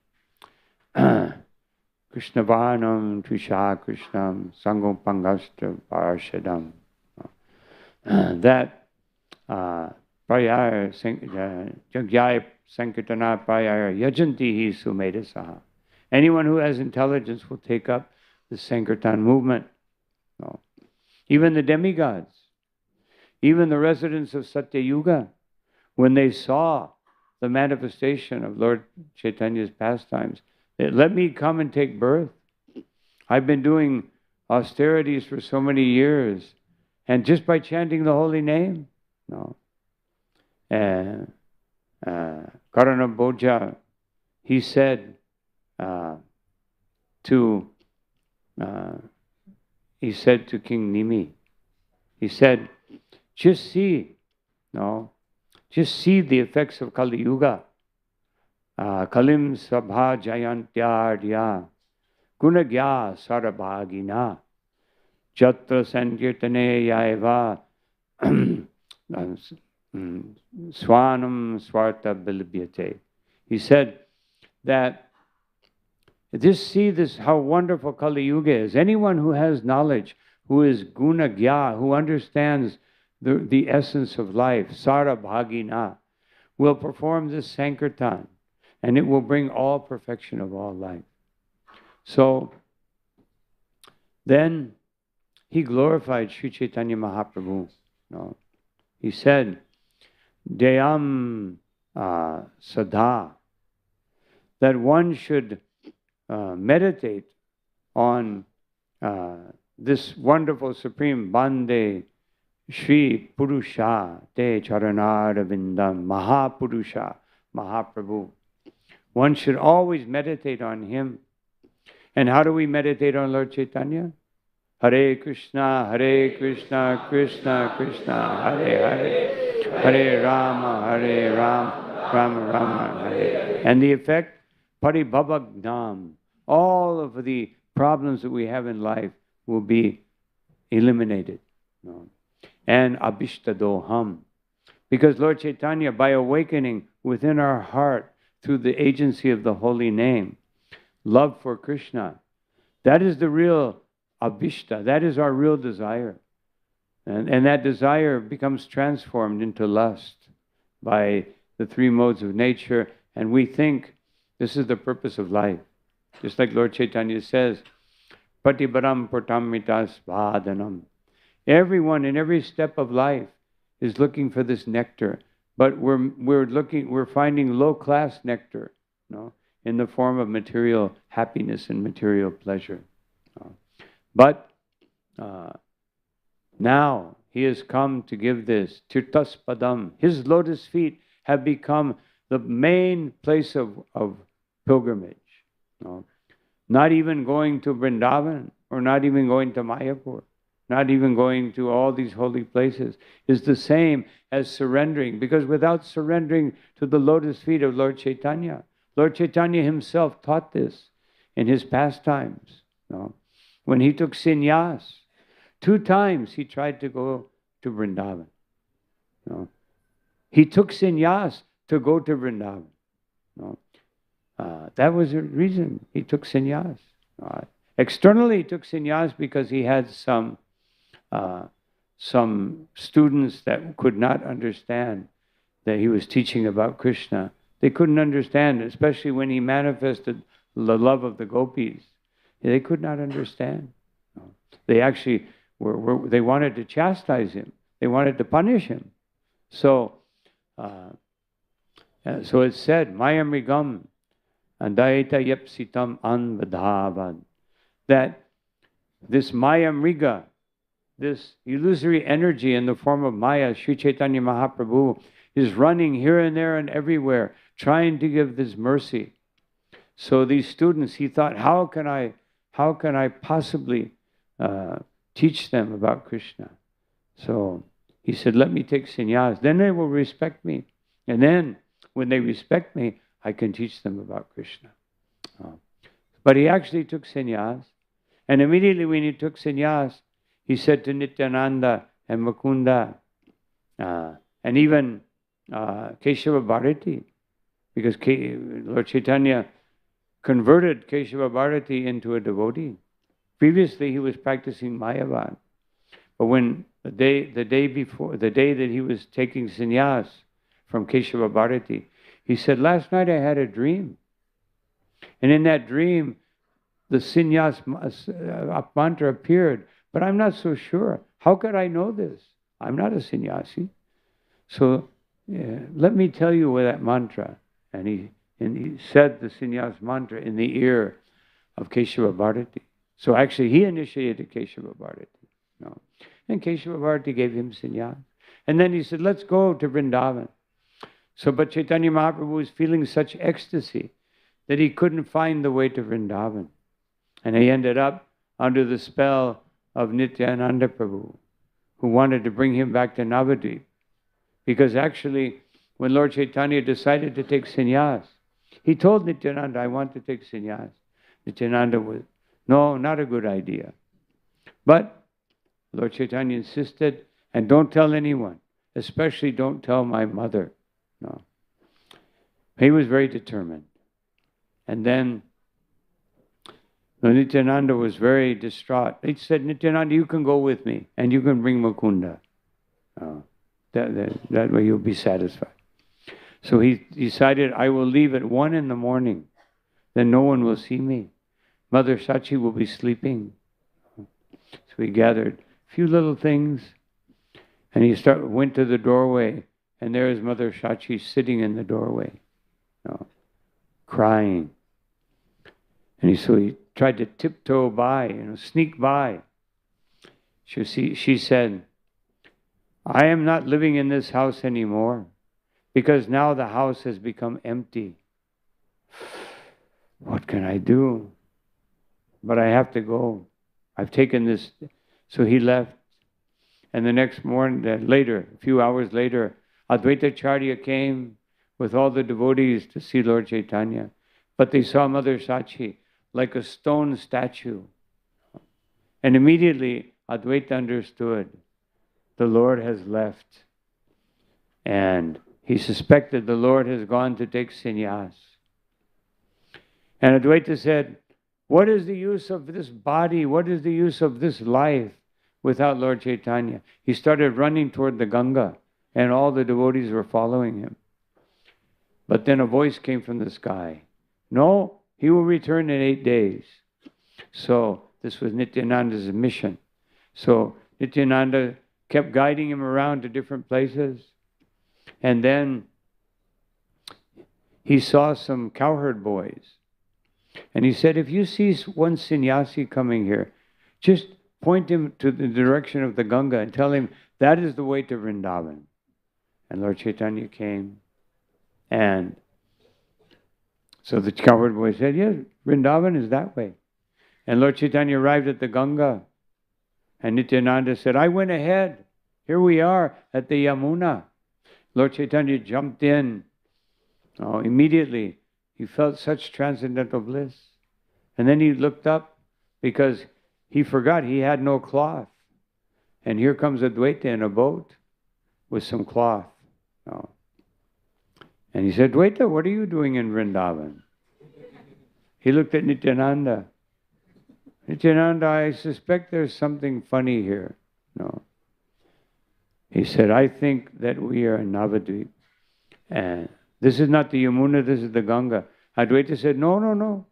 Krishna Varnam Trisha Krishnam Sangam Pangastra Parashadam. That Prayaya Jagyaya Sankirtana Prayaya Yajanti Hi Sumedasaha. Anyone who has intelligence will take up the Sankirtan movement. No. Even the demigods, even the residents of Satya Yuga, when they saw the manifestation of Lord Chaitanya's pastimes, they, "Let me come and take birth. I've been doing austerities for so many years, and just by chanting the holy name." No. Karana Bhoja, he said to King Nimi, he said, just see the effects of Kali Yuga. Kalim Sabha Jayantyardya Gunagya Sarabhagina Jatra Sankirtane Yaiva Swanam Swarta Bilibhyate. He said that just see this, how wonderful Kali Yuga is. Anyone who has knowledge, who is Gunagya, who understands the essence of life, Sarabhagina, will perform this Sankirtan, and it will bring all perfection of all life. So then he glorified Sri Chaitanya Mahaprabhu. No. He said, Deyam Sadha, that one should meditate on this wonderful supreme Bande Shri Purusha Te Charanara Vindam Mahapurusha Mahaprabhu. One should always meditate on him. And how do we meditate on Lord Chaitanya? Hare Krishna, Krishna Krishna, Hare Hare, Hare Rama, Rama Rama Hare. And the effect, paribhavagnam. All of the problems that we have in life will be eliminated. And abhishtadoham. Because Lord Chaitanya, by awakening within our heart through the agency of the holy name, love for Krishna, that is the real abhishta, that is our real desire. And that desire becomes transformed into lust by the three modes of nature, and we think this is the purpose of life. Just like Lord Chaitanya says, patibaram portamitas vadanam. Everyone in every step of life is looking for this nectar, but we're finding low-class nectar, in the form of material happiness and material pleasure. But now he has come to give this tirtaspadam. His lotus feet have become the main place of pilgrimage. Not even going to Vrindavan, or not even going to Mayapur, not even going to all these holy places, is the same as surrendering. Because without surrendering to the lotus feet of Lord Chaitanya himself taught this in his pastimes. When he took sannyas, 2 times he tried to go to Vrindavan. He took sannyas to go to Vrindavan. That was the reason he took sannyas. Externally, he took sannyas because he had some students that could not understand that he was teaching about Krishna. They couldn't understand, especially when he manifested the love of the gopis. They could not understand. They actually they wanted to chastise him. They wanted to punish him. So it said, Mayamrigam Advaita Yapsitam Anvadhavan, that this Mayamriga, this illusory energy in the form of Maya, Sri Chaitanya Mahaprabhu, is running here and there and everywhere, trying to give this mercy. So these students, he thought, how can I possibly teach them about Krishna? So he said, let me take sannyas, then they will respect me. And then when they respect me, I can teach them about Krishna. But he actually took sannyas. And immediately when he took sannyas, he said to Nityananda and Mukunda, and even Keshava Bharati, because Lord Chaitanya converted Keshava Bharati into a devotee. Previously, he was practicing Mayavad. But when the day that he was taking sannyas from Keshava Bharati, he said, last night I had a dream. And in that dream, the sannyas mantra appeared. But I'm not so sure. How could I know this? I'm not a sannyasi. So let me tell you with that mantra. And he said the sannyas mantra in the ear of Keshava Bharati. So actually he initiated Keshava Bharati. And Keshava Bharati gave him sannyas. And then he said, let's go to Vrindavan. So but Chaitanya Mahaprabhu was feeling such ecstasy that he couldn't find the way to Vrindavan. And he ended up under the spell of Nityananda Prabhu, who wanted to bring him back to Navadvipa. Because actually, when Lord Chaitanya decided to take sannyas, he told Nityananda, I want to take sannyas. Nityananda was, no, not a good idea. But Lord Chaitanya insisted, and don't tell anyone, especially don't tell my mother. No. He was very determined. And then Nityananda was very distraught. He said, Nityananda, you can go with me, and you can bring Mukunda. That way you'll be satisfied. So he decided, I will leave at 1 a.m. Then no one will see me. Mother Sachi will be sleeping. So he gathered a few little things, and he went to the doorway, and there is Mother Sachi sitting in the doorway, crying. And so he tried to tiptoe by, sneak by. She said, I am not living in this house anymore because now the house has become empty. What can I do? But I have to go. I've taken this. So he left. And the next morning, a few hours later, Advaita Acharya came with all the devotees to see Lord Chaitanya. But they saw Mother Sachi like a stone statue. And immediately Advaita understood the Lord has left. And he suspected the Lord has gone to take sannyas. And Advaita said, what is the use of this body? What is the use of this life without Lord Chaitanya? He started running toward the Ganga, and all the devotees were following him. But then a voice came from the sky. No, he will return in 8 days. So this was Nityananda's mission. So Nityananda kept guiding him around to different places. And then he saw some cowherd boys. And he said, if you see one sannyasi coming here, just point him to the direction of the Ganga and tell him that is the way to Vrindavan. And Lord Chaitanya came. And so the cowherd boy said, yes, Vrindavan is that way. And Lord Chaitanya arrived at the Ganga. And Nityananda said, I went ahead. Here we are at the Yamuna. Lord Chaitanya jumped in. Oh, immediately, he felt such transcendental bliss. And then he looked up because he forgot he had no cloth. And here comes Advaita in a boat with some cloth. Oh. And he said, Advaita, what are you doing in Vrindavan? He looked at Nityananda. Nityananda, I suspect there's something funny here. No. He said, I think that we are in Navadvipa. And this is not the Yamuna, this is the Ganga. Advaita said, no, no, no.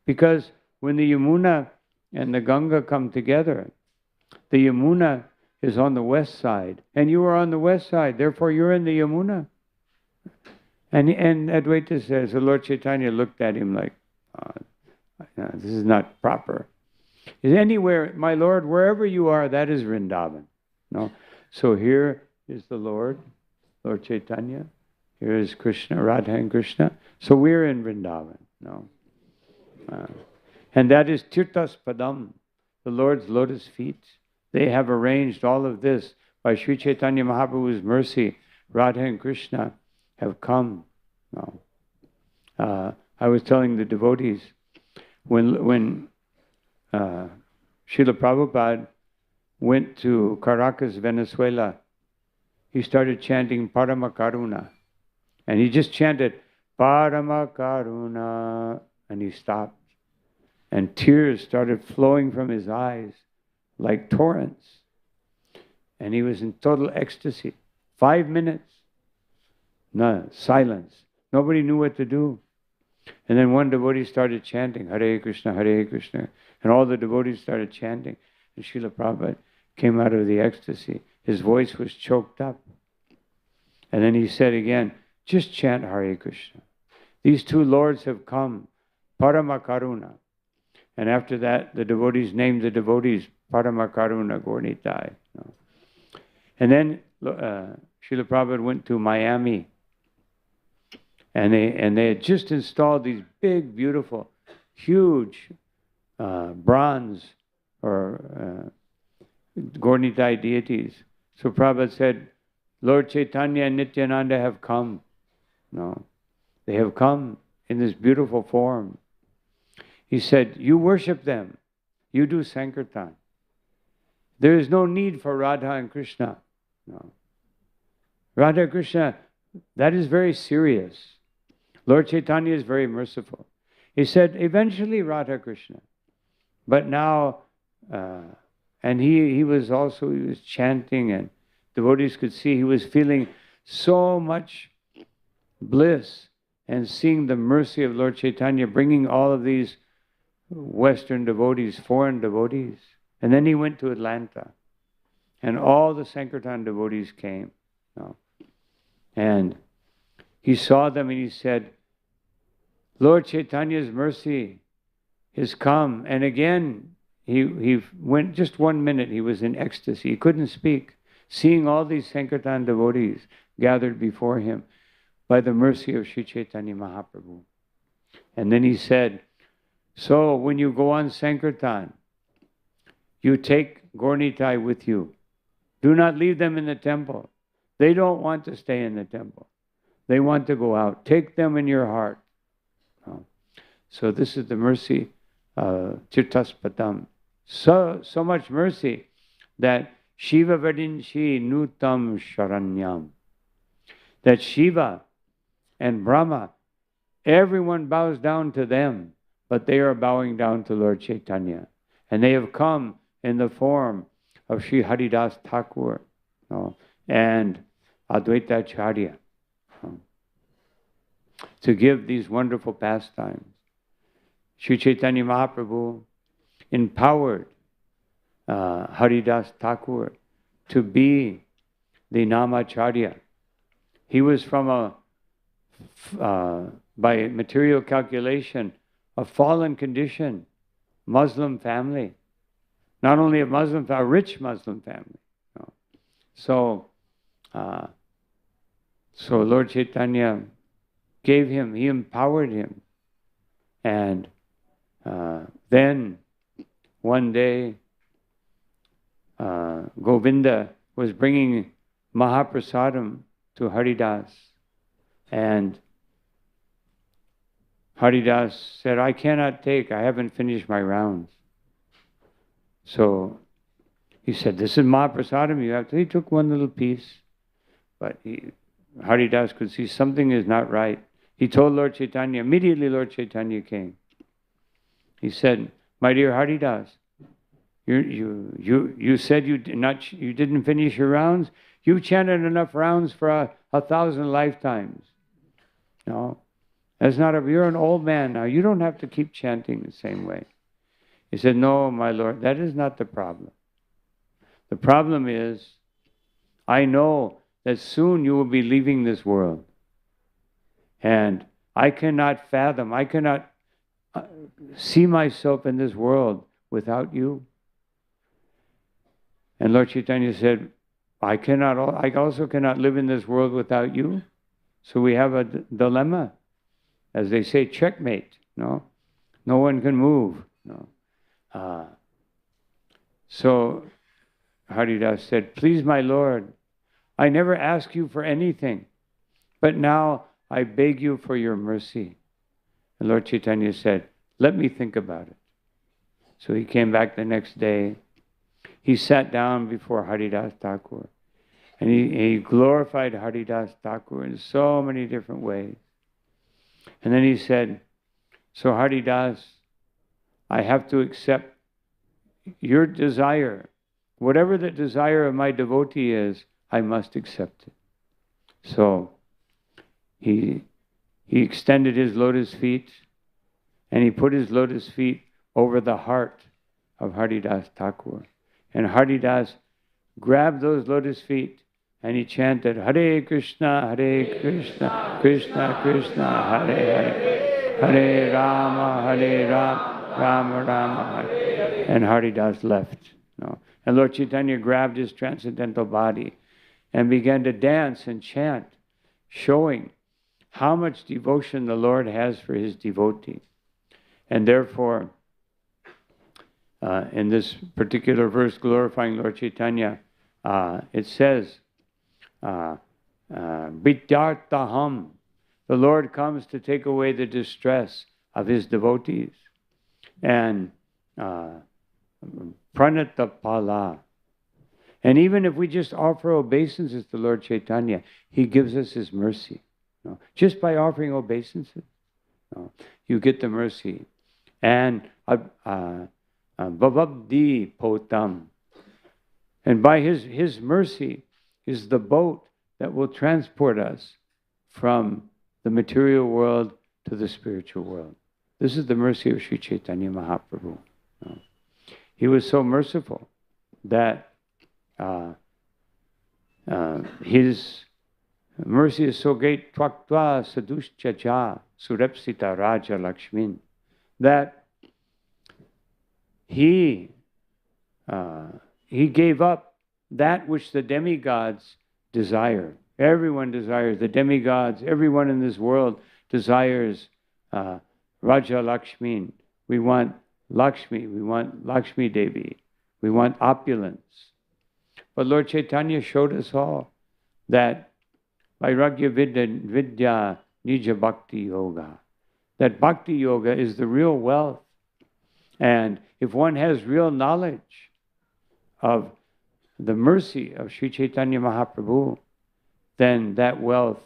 Because when the Yamuna and the Ganga come together, the Yamuna is on the west side. And you are on the west side, therefore you're in the Yamuna. And Advaita says, the Lord Chaitanya looked at him like, this is not proper. Is anywhere, my Lord, wherever you are, that is Vrindavan. No. So here is the Lord Chaitanya. Here is Krishna, Radha and Krishna. So we're in Vrindavan. No. And that is Tirthas Padam, the Lord's lotus feet. They have arranged all of this by Sri Chaitanya Mahaprabhu's mercy. Radha and Krishna have come. No. I was telling the devotees, when Srila Prabhupada went to Caracas, Venezuela, he started chanting Parama Karuna. And he just chanted Parama Karuna, and he stopped. And tears started flowing from his eyes like torrents. And he was in total ecstasy. 5 minutes. No, silence. Nobody knew what to do. And then one devotee started chanting, Hare Krishna, Hare Krishna. And all the devotees started chanting. And Srila Prabhupada came out of the ecstasy. His voice was choked up. And then he said again, just chant Hare Krishna. These two lords have come, Parama Karuna. And after that, the devotees named the devotees Parama Karuna Gornitai. No. And then Srila Prabhupada went to Miami. And they had just installed these big, beautiful, huge bronze or Gornitai deities. So Prabhupada said, Lord Chaitanya and Nityananda have come. No, they have come in this beautiful form. He said, you worship them. You do Sankirtan. There is no need for Radha and Krishna. No. Radha and Krishna, that is very serious. Lord Chaitanya is very merciful. He said, eventually Radha Krishna. But now, and he was chanting, and devotees could see he was feeling so much bliss and seeing the mercy of Lord Chaitanya bringing all of these Western devotees, foreign devotees. And then he went to Atlanta. And all the Sankirtan devotees came. No. And he saw them and he said, Lord Chaitanya's mercy has come. And again, he went just 1 minute, he was in ecstasy. He couldn't speak. Seeing all these Sankirtan devotees gathered before him by the mercy of Sri Chaitanya Mahaprabhu. And then he said, so when you go on Sankirtan, you take Gornitai with you. Do not leave them in the temple. They don't want to stay in the temple. They want to go out. Take them in your heart. So this is the mercy, Tirtaspatam. So much mercy that Shiva Vadinshi Nutam Sharanyam. That Shiva and Brahma, everyone bows down to them, but they are bowing down to Lord Chaitanya. And they have come in the form of Sri Haridas Thakur and Advaita Acharya to give these wonderful pastimes. Sri Chaitanya Mahaprabhu empowered Haridas Thakur to be the Namacharya. He was from by material calculation, a fallen condition, Muslim family. Not only a Muslim family, a rich Muslim family. So Lord Chaitanya gave him, he empowered him. And then one day, Govinda was bringing Mahaprasadam to Haridas. And Haridas said, I cannot take, I haven't finished my rounds. So he said, this is Mahaprasadam, you have to. He took one little piece, but Haridas could see something is not right. He told Lord Chaitanya, immediately Lord Chaitanya came. He said, my dear Haridas, you said you didn't finish your rounds. You chanted enough rounds for 1,000 lifetimes. No, that's not you're an old man now. You don't have to keep chanting the same way. He said, no, my Lord, that is not the problem. The problem is, I know that soon you will be leaving this world. And I cannot fathom, I cannot see myself in this world without you. And Lord Chaitanya said, I also cannot live in this world without you. So we have a dilemma. As they say, checkmate. No one can move. So Haridas said, please, my Lord, I never ask you for anything, but now I beg you for your mercy. And Lord Chaitanya said, let me think about it. So he came back the next day. He sat down before Haridas Thakur. And he glorified Haridas Thakur in so many different ways. And then he said, so Haridas, I have to accept your desire. Whatever the desire of my devotee is, I must accept it. So he extended his lotus feet, and he put his lotus feet over the heart of Haridas Thakur. And Haridas grabbed those lotus feet and he chanted, Hare Krishna, Krishna Krishna, Hare Hare, Hare Rama, Rama Rama, Hare. And Haridas left. And Lord Chaitanya grabbed his transcendental body and began to dance and chant, showing how much devotion the Lord has for his devotee. And therefore, in this particular verse glorifying Lord Chaitanya, it says, Vidyartaham, the Lord comes to take away the distress of his devotees. And Pranatapala. And even if we just offer obeisances to Lord Chaitanya, he gives us his mercy. Just by offering obeisances, you get the mercy. And Bhavabdi Potam. And by his mercy is the boat that will transport us from the material world to the spiritual world. This is the mercy of Sri Chaitanya Mahaprabhu. He was so merciful that his mercy is so great, Tvaktva Saduschacha Surepsita Raja Lakshmin, that he gave up that which the demigods desire. Everyone desires, the demigods, everyone in this world desires Raja Lakshmin. We want Lakshmi, we want Lakshmi Devi, we want opulence. But Lord Chaitanya showed us all that Vairagya Vidya Nija Bhakti Yoga. That Bhakti Yoga is the real wealth. And if one has real knowledge of the mercy of Sri Chaitanya Mahaprabhu, then that wealth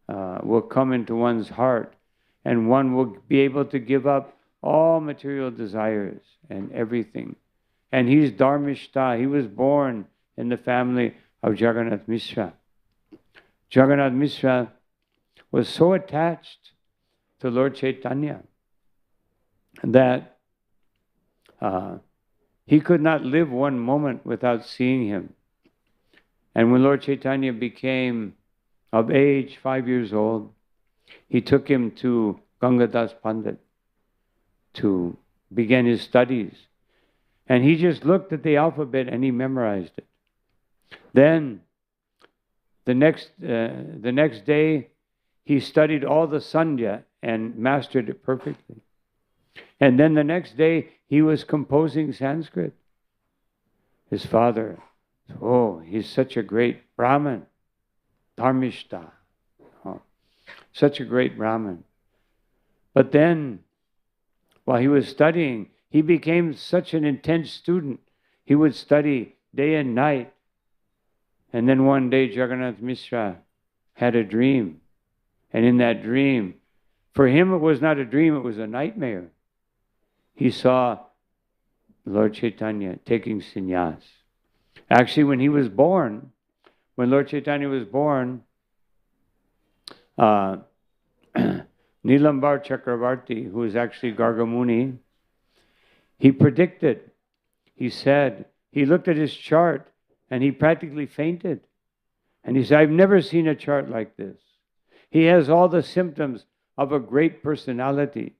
will come into one's heart, and one will be able to give up all material desires and everything. And he's Dharmishta. He was born in the family of Jagannath Mishra. Jagannath Mishra was so attached to Lord Chaitanya that he could not live one moment without seeing him. And when Lord Chaitanya became of age, 5 years old, he took him to Gangadas Pandit to begin his studies. And he just looked at the alphabet and he memorized it. Then the next day, he studied all the Sandhya and mastered it perfectly. And then the next day, he was composing Sanskrit. His father, oh, he's such a great Brahmin, Dharmishta. Oh, such a great Brahmin. But then, while he was studying, he became such an intense student. He would study day and night. And then one day, Jagannath Mishra had a dream. And in that dream, for him it was not a dream, it was a nightmare. He saw Lord Chaitanya taking sannyas. Actually, when he was born, when Lord Chaitanya was born, Nilambar Chakravarti, who is actually Gargamuni, he predicted, he said, he looked at his chart and he practically fainted. And he said, I've never seen a chart like this. He has all the symptoms of a great personality.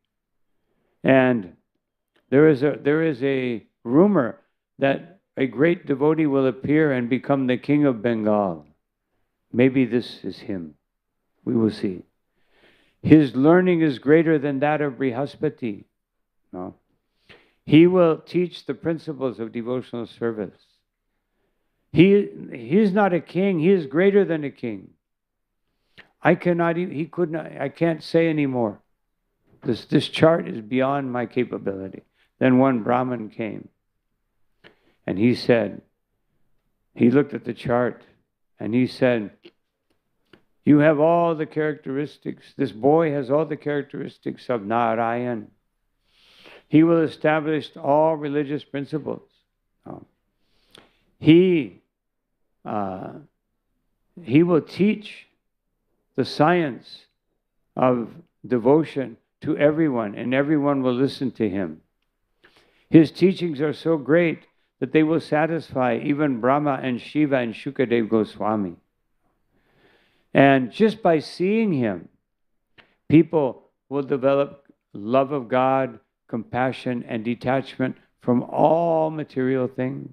And there is a rumor that a great devotee will appear and become the king of Bengal. Maybe this is him. We will see. His learning is greater than that of Brihaspati. No. He will teach the principles of devotional service. He is not a king. He is greater than a king. I can't say anymore. This chart is beyond my capability. Then one Brahmin came. And he said, he looked at the chart and he said, you have all the characteristics. This boy has all the characteristics of Narayan. He will establish all religious principles. He will teach the science of devotion to everyone, and everyone will listen to him. His teachings are so great that they will satisfy even Brahma and Shiva and Shukadev Goswami. And just by seeing him, people will develop love of God, compassion, and detachment from all material things.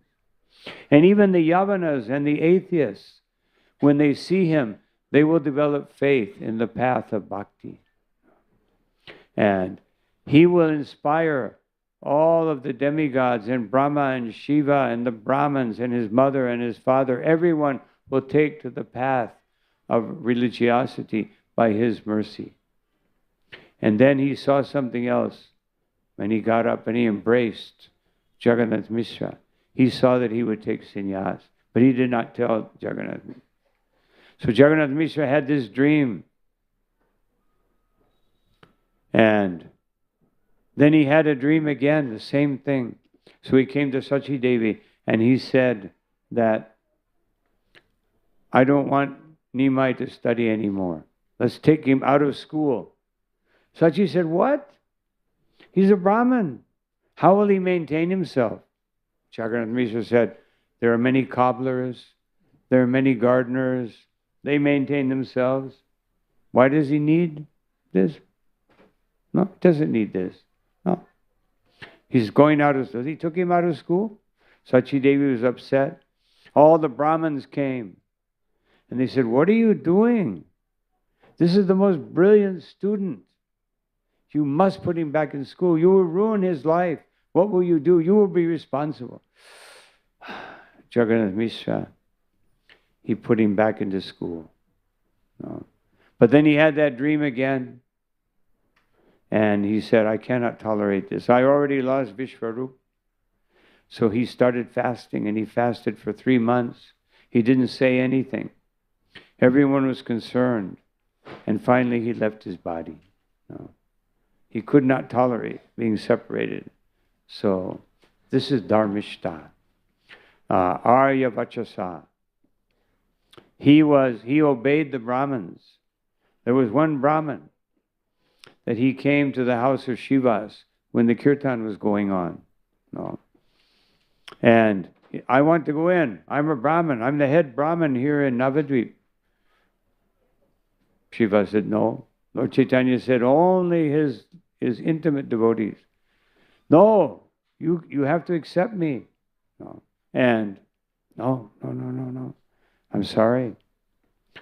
And even the Yavanas and the atheists, when they see him, they will develop faith in the path of bhakti. And he will inspire all of the demigods and Brahma and Shiva and the Brahmins and his mother and his father. Everyone will take to the path of religiosity by his mercy. And then he saw something else when he got up and he embraced Jagannath Mishra. He saw that he would take sannyas, but he did not tell Jagannath Mishra. So Jagannath Mishra had this dream. And then he had a dream again, the same thing. So he came to Sachi Devi and he said that, I don't want Nimai to study anymore. Let's take him out of school. Sachi said, what? He's a Brahmin. How will he maintain himself? Jagannath Mishra said, there are many cobblers, there are many gardeners, they maintain themselves. Why does he need this? No, he doesn't need this. No. He's going out of school. He took him out of school. Sachi Devi was upset. All the Brahmins came. And they said, what are you doing? This is the most brilliant student. You must put him back in school. You will ruin his life. What will you do? You will be responsible. Jagannath Mishra, he put him back into school. No. But then he had that dream again. And he said, I cannot tolerate this. I already lost Vishwarup. So he started fasting, and he fasted for 3 months. He didn't say anything. Everyone was concerned. And finally he left his body. No. He could not tolerate being separated. So this is Dharmishta. Arya Vachasa. He obeyed the Brahmins. There was one Brahmin that he came to the house of Shivas when the Kirtan was going on. No. And I want to go in. I'm a Brahmin. I'm the head Brahmin here in Navadvipa. Shiva said, no. Lord Chaitanya said, only his intimate devotees. No, you have to accept me. No. And no. I'm sorry.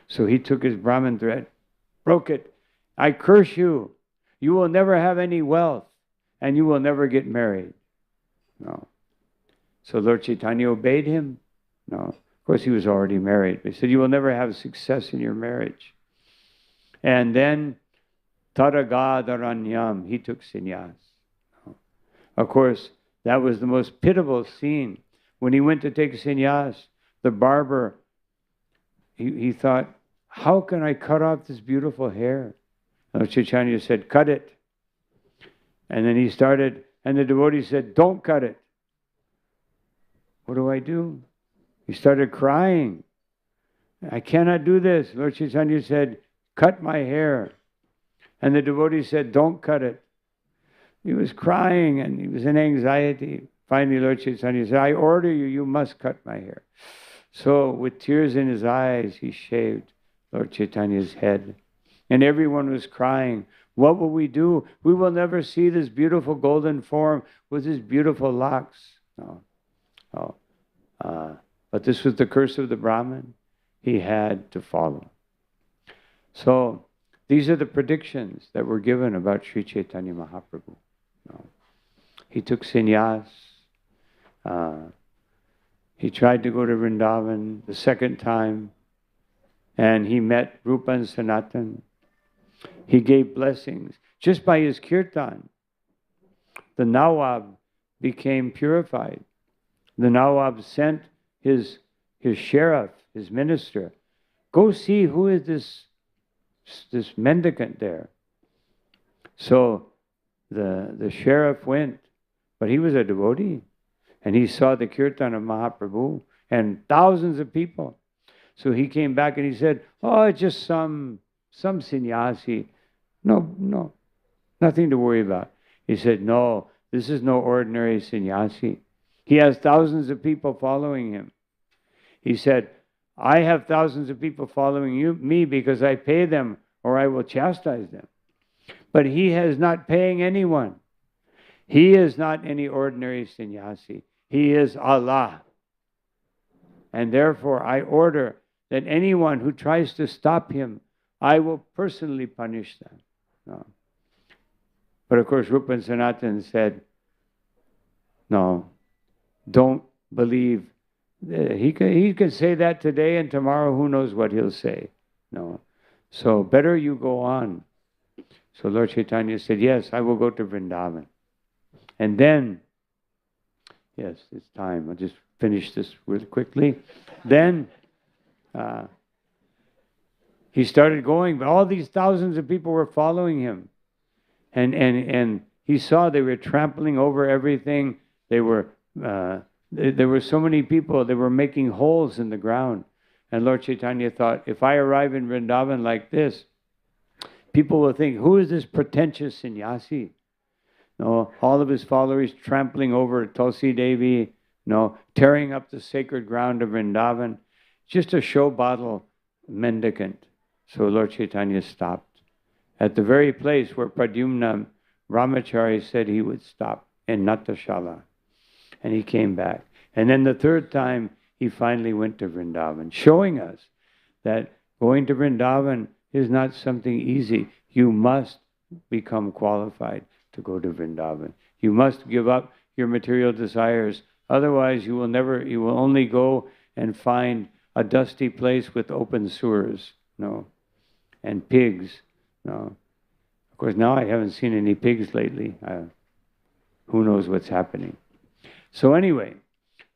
So he took his Brahmin thread, broke it. I curse you. You will never have any wealth, and you will never get married. No. So Lord Chaitanya obeyed him. No. Of course, he was already married. But he said, you will never have success in your marriage. And then, Taragadharanyam, he took sannyas. No. Of course, that was the most pitiable scene. When he went to take sannyas, the barber, he thought, how can I cut off this beautiful hair? Lord Chaitanya said, cut it. And then he started, and the devotee said, don't cut it. What do I do? He started crying. I cannot do this. Lord Chaitanya said, cut my hair. And the devotee said, don't cut it. He was crying and he was in anxiety. Finally, Lord Chaitanya said, I order you, you must cut my hair. So with tears in his eyes, he shaved Lord Chaitanya's head. And everyone was crying. What will we do? We will never see this beautiful golden form with his beautiful locks. No. But this was the curse of the Brahmin. He had to follow. So these are the predictions that were given about Sri Chaitanya Mahaprabhu. No. He took sannyas. He tried to go to Vrindavan the second time. And he met Rupa and Sanatan. He gave blessings. Just by his kirtan, the Nawab became purified. The Nawab sent his sheriff, his minister, go see who is this mendicant there. So the sheriff went, but he was a devotee. And he saw the kirtan of Mahaprabhu and thousands of people. So he came back and he said, oh, it's just some sannyasi. No, nothing to worry about. He said, no, this is no ordinary sannyasi. He has thousands of people following him. He said, I have thousands of people following me because I pay them or I will chastise them. But he is not paying anyone. He is not any ordinary sannyasi. He is Allah. And therefore I order that anyone who tries to stop him, I will personally punish them. No. But of course, Rupa and Sanatan said, no, don't believe. He can say that today, and tomorrow who knows what he'll say. No. So better you go on. So Lord Chaitanya said, yes, I will go to Vrindavan. And then, yes, it's time. I'll just finish this really quickly. Then he started going, but all these thousands of people were following him. And he saw they were trampling over everything. There were so many people, they were making holes in the ground. And Lord Chaitanya thought, if I arrive in Vrindavan like this, people will think, who is this pretentious sannyasi? No, all of his followers trampling over Tulsi Devi, no, tearing up the sacred ground of Vrindavan. Just a show bottle mendicant. So Lord Chaitanya stopped at the very place where Pradyumna Brahmachari said he would stop in Natashala. And he came back. And then the third time, he finally went to Vrindavan, showing us that going to Vrindavan is not something easy. You must become qualified to go to Vrindavan. You must give up your material desires. Otherwise, you will only go and find a dusty place with open sewers. No. and pigs. No. Of course, now I haven't seen any pigs lately. Who knows what's happening? So anyway,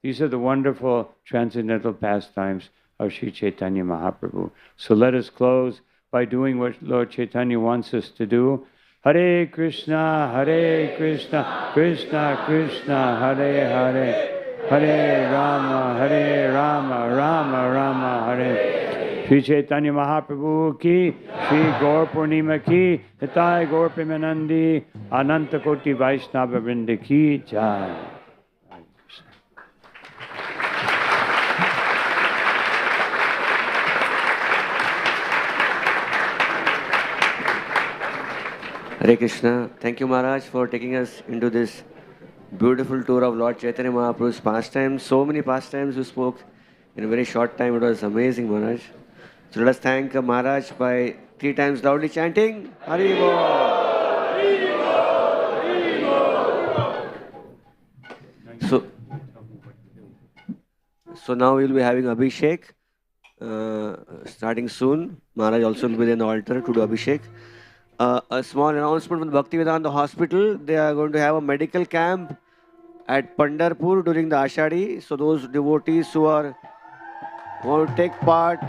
these are the wonderful transcendental pastimes of Sri Chaitanya Mahaprabhu. So let us close by doing what Lord Chaitanya wants us to do. Hare Krishna, Krishna Krishna, Hare Hare, Hare Rama, Rama Rama, Hare. Sri Chaitanya Mahaprabhu ki, Sri Gaur Purnima ki, Hitai Gaur Premanandi, Ananta Koti Vaishnava Vrinda ki Jai. Hare Krishna. Thank you, Maharaj, for taking us into this beautiful tour of Lord Chaitanya Mahaprabhu's pastimes. So many pastimes you spoke in a very short time. It was amazing, Maharaj. So let us thank Maharaj by 3 times loudly chanting Hari Bol. So now we will be having Abhishek starting soon. Maharaj also will be in the altar to do Abhishek. A small announcement from the Bhaktivedanta Hospital. They are going to have a medical camp at Pandharpur during the Ashadi. So those devotees who want to take part